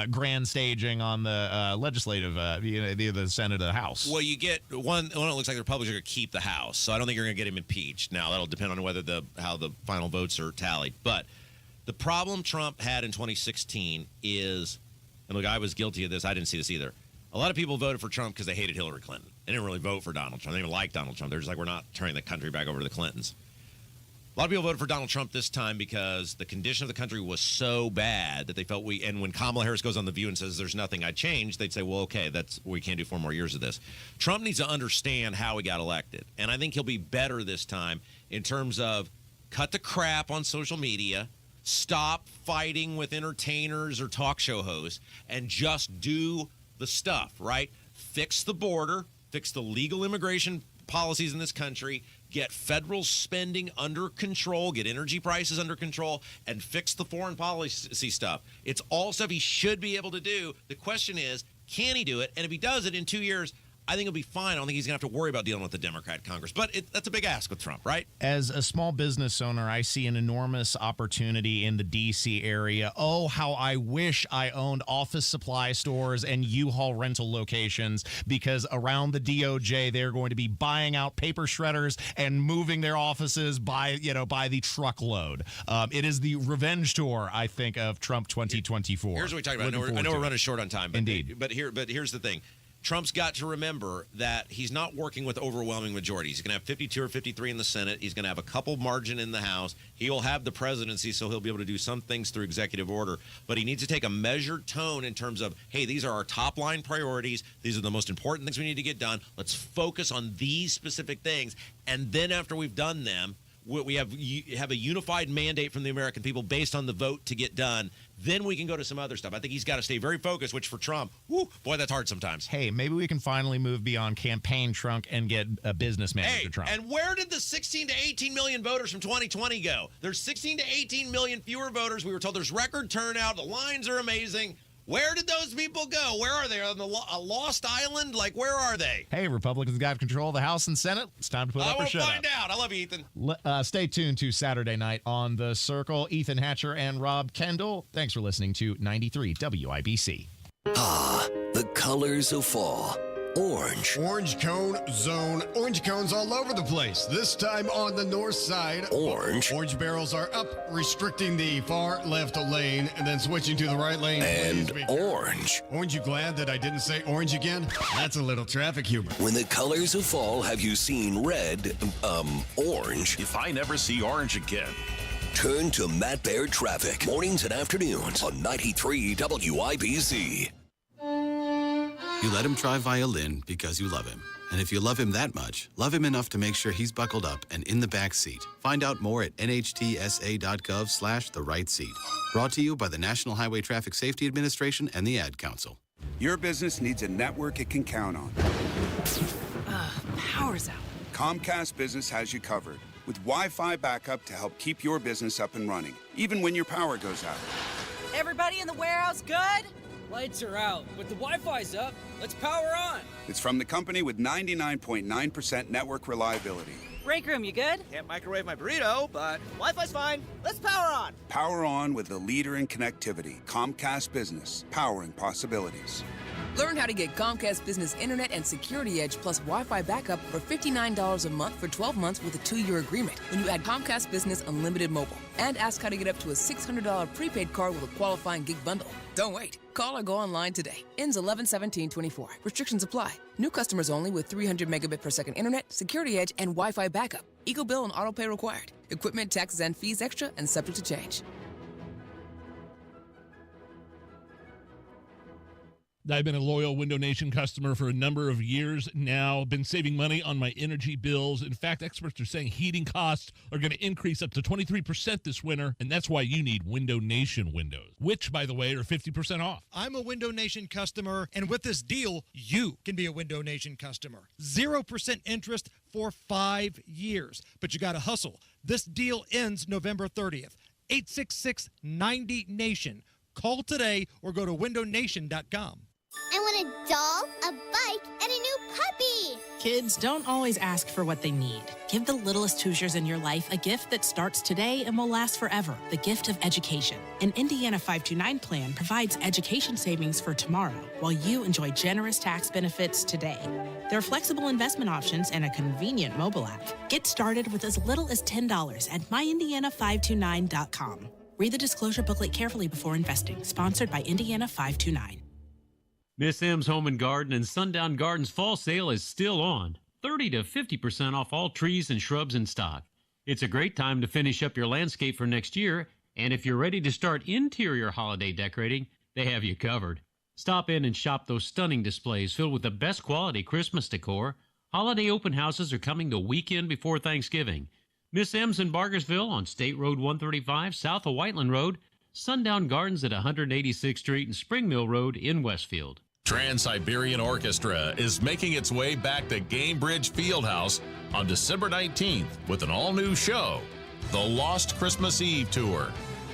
Speaker 26: grand staging on the legislative, the Senate or the House?
Speaker 10: Well, you get one. It looks like the Republicans are going to keep the House, so I don't think you're going to get him impeached. Now that'll depend on whether how the final votes are tallied. But the problem Trump had in 2016 is, and look, I was guilty of this. I didn't see this either. A lot of people voted for Trump because they hated Hillary Clinton. They didn't really vote for Donald Trump. They didn't even like Donald Trump. They're just like, we're not turning the country back over to the Clintons. A lot of people voted for Donald Trump this time because the condition of the country was so bad that they felt and when Kamala Harris goes on The View and says there's nothing I'd change, they'd say, well, okay, we can't do 4 more years of this. Trump needs to understand how he got elected. And I think he'll be better this time in terms of cut the crap on social media, stop fighting with entertainers or talk show hosts, and just do the stuff, right? Fix the border, fix the legal immigration policies in this country, get federal spending under control, get energy prices under control, and fix the foreign policy stuff. It's all stuff he should be able to do. The question is, can he do it? And if he does it in 2 years, I think he'll be fine. I don't think he's going to have to worry about dealing with the Democrat Congress. But that's a big ask with Trump, right?
Speaker 26: As a small business owner, I see an enormous opportunity in the D.C. area. Oh, how I wish I owned office supply stores and U-Haul rental locations, because around the DOJ, they're going to be buying out paper shredders and moving their offices by the truckload. It is the revenge tour, I think, of Trump 2024.
Speaker 10: Here's what we talked about. I know we're running short on time. But
Speaker 26: Indeed.
Speaker 10: But here's the thing. Trump's got to remember that he's not working with overwhelming majorities. He's going to have 52 or 53 in the Senate. He's going to have a couple margin in the House. He will have the presidency, so he'll be able to do some things through executive order. But he needs to take a measured tone in terms of, hey, these are our top-line priorities. These are the most important things we need to get done. Let's focus on these specific things. And then after we've done them, we have a unified mandate from the American people based on the vote to get done. Then we can go to some other stuff. I think he's got to stay very focused, which for Trump, boy, that's hard sometimes.
Speaker 26: Hey, maybe we can finally move beyond campaign Trump and get a business manager Trump.
Speaker 10: And where did the 16 to 18 million voters from 2020 go? There's 16 to 18 million fewer voters. We were told there's record turnout. The lines are amazing. Where did those people go? Where are they? On a lost island? Like, where are they?
Speaker 26: Hey, Republicans got control of the House and Senate. It's time to put up or shut up.
Speaker 10: I will find out. I love you, Ethan.
Speaker 26: Stay tuned to Saturday Night on The Circle. Ethan Hatcher and Rob Kendall. Thanks for listening to 93 WIBC.
Speaker 2: Ah, the colors of fall. orange.
Speaker 12: Orange cone zone. Orange cones all over the place. This time on the north side.
Speaker 2: Orange.
Speaker 12: Orange barrels are up, restricting the far left lane and then switching to the right lane.
Speaker 2: And orange.
Speaker 12: Orange, you glad that I didn't say orange again? That's a little traffic humor.
Speaker 2: When the colors of fall have you seen red, orange.
Speaker 18: If I never see orange again.
Speaker 2: Turn to Matt Baird Traffic. Mornings and afternoons on 93 WIBC.
Speaker 3: You let him try violin because you love him. And if you love him that much, love him enough to make sure he's buckled up and in the back seat. Find out more at nhtsa.gov/the right seat. Brought to you by the National Highway Traffic Safety Administration and the Ad Council.
Speaker 8: Your business needs a network it can count on.
Speaker 15: Power's out.
Speaker 8: Comcast Business has you covered with Wi-Fi backup to help keep your business up and running, even when your power goes out.
Speaker 15: Everybody in the warehouse good?
Speaker 20: Lights are out, but the Wi-Fi's up. Let's power on.
Speaker 8: It's from the company with 99.9% network reliability.
Speaker 15: Break room, you good?
Speaker 20: Can't microwave my burrito, but Wi-Fi's fine. Let's power on.
Speaker 8: Power on with the leader in connectivity, Comcast Business, powering possibilities.
Speaker 21: Learn how to get Comcast Business Internet and Security Edge plus Wi-Fi backup for $59 a month for 12 months with a 2-year agreement when you add Comcast Business Unlimited Mobile. And ask how to get up to a $600 prepaid card with a qualifying gig bundle. Don't wait. Call or go online today. Ends 11/17/24. Restrictions apply. New customers only with 300 megabit per second internet, Security Edge, and Wi-Fi backup. Eco bill and auto pay required. Equipment, taxes, and fees extra and subject to change.
Speaker 6: I've been a loyal Window Nation customer for a number of years now. Been saving money on my energy bills. In fact, experts are saying heating costs are going to increase up to 23% this winter, and that's why you need Window Nation windows, which, by the way, are 50% off.
Speaker 22: I'm a Window Nation customer, and with this deal, you can be a Window Nation customer. 0% interest for 5 years, but you got to hustle. This deal ends November 30th. 866-90-NATION. Call today or go to windownation.com.
Speaker 23: I want a doll, a bike, and a new puppy.
Speaker 24: Kids don't always ask for what they need. Give the littlest Hoosiers in your life a gift that starts today and will last forever. The gift of education. An Indiana 529 plan provides education savings for tomorrow while you enjoy generous tax benefits today. There are flexible investment options and a convenient mobile app. Get started with as little as $10 at myindiana529.com. Read the disclosure booklet carefully before investing. Sponsored by Indiana 529.
Speaker 19: Miss M's Home and Garden and Sundown Gardens fall sale is still on. 30 to 50% off all trees and shrubs in stock. It's a great time to finish up your landscape for next year, and if you're ready to start interior holiday decorating, they have you covered. Stop in and shop those stunning displays filled with the best quality Christmas decor. Holiday open houses are coming the weekend before Thanksgiving. Miss M's in Bargersville on State Road 135 south of Whiteland Road. Sundown Gardens at 186th Street and Spring Mill Road in Westfield.
Speaker 18: Trans-Siberian Orchestra is making its way back to Gamebridge Fieldhouse on December 19th with an all-new show, The Lost Christmas Eve Tour.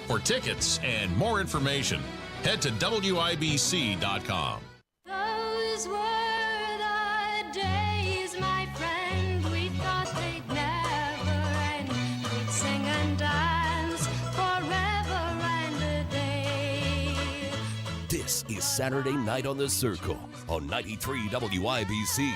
Speaker 18: For tickets and more information, head to WIBC.com.
Speaker 13: Those were the days, my friend, we thought they'd never end. We'd sing and dance forever and a day.
Speaker 2: This is Saturday Night on the Circle on 93 WIBC.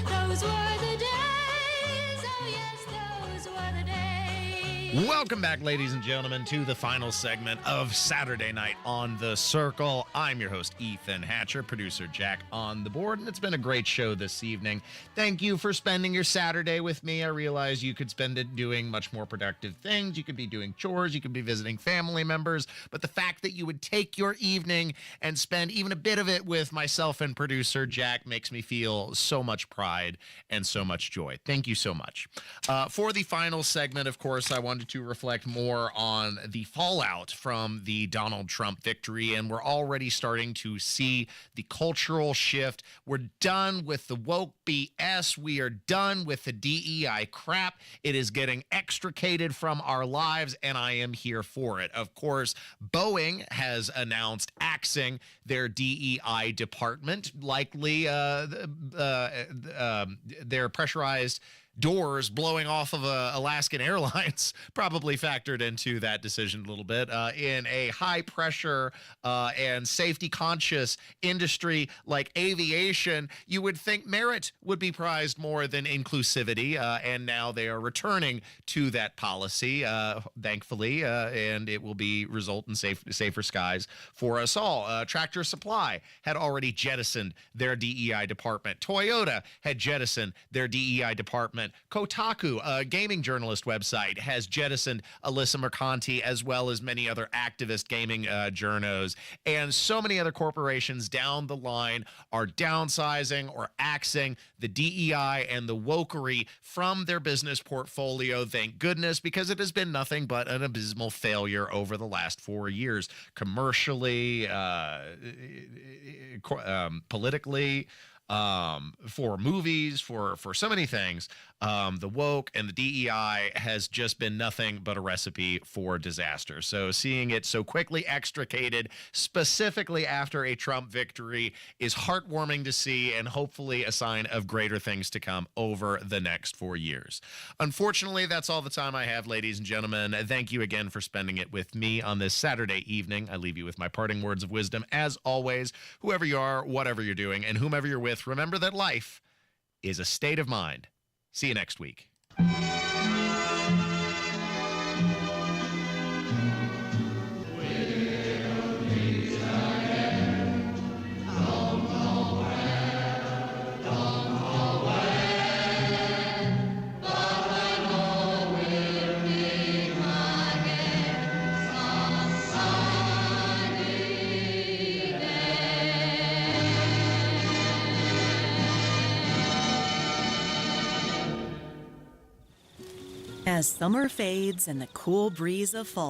Speaker 13: Those were the days, oh yes, those were the days.
Speaker 26: Welcome back, ladies and gentlemen, to the final segment of Saturday Night on the Circle. I'm your host, Ethan Hatcher, producer Jack on the board, and it's been a great show this evening. Thank you for spending your Saturday with me. I realize you could spend it doing much more productive things. You could be doing chores. You could be visiting family members. But the fact that you would take your evening and spend even a bit of it with myself and producer Jack makes me feel so much pride and so much joy. Thank you so much. For the final segment, of course, I wanted to reflect more on the fallout from the Donald Trump victory, and we're already starting to see the cultural shift. We're done with the woke BS. We are done with the DEI crap. It is getting extricated from our lives, and I am here for it. Of course, Boeing has announced axing their DEI department, likely their pressurized
Speaker 9: doors blowing off of Alaskan Airlines probably factored into that decision a little bit. In a high pressure and safety conscious industry like aviation, you would think merit would be prized more than inclusivity. And now they are returning to that policy, thankfully, and it will be result in safer skies for us all. Tractor Supply had already jettisoned their DEI department. Toyota had jettisoned their DEI department. Kotaku, a gaming journalist website, has jettisoned Alyssa Mercanti, as well as many other activist gaming journos. And so many other corporations down the line are downsizing or axing the DEI and the wokery from their business portfolio. Thank goodness, because it has been nothing but an abysmal failure over the last 4 years, commercially, politically, for movies, for so many things. The woke and the DEI has just been nothing but a recipe for disaster. So seeing it so quickly extricated, specifically after a Trump victory, is heartwarming to see, and hopefully a sign of greater things to come over the next 4 years. Unfortunately, that's all the time I have, ladies and gentlemen. Thank you again for spending it with me on this Saturday evening. I leave you with my parting words of wisdom. As always, whoever you are, whatever you're doing, and whomever you're with, remember that life is a state of mind. See you next week.
Speaker 11: As summer fades and the cool breeze of fall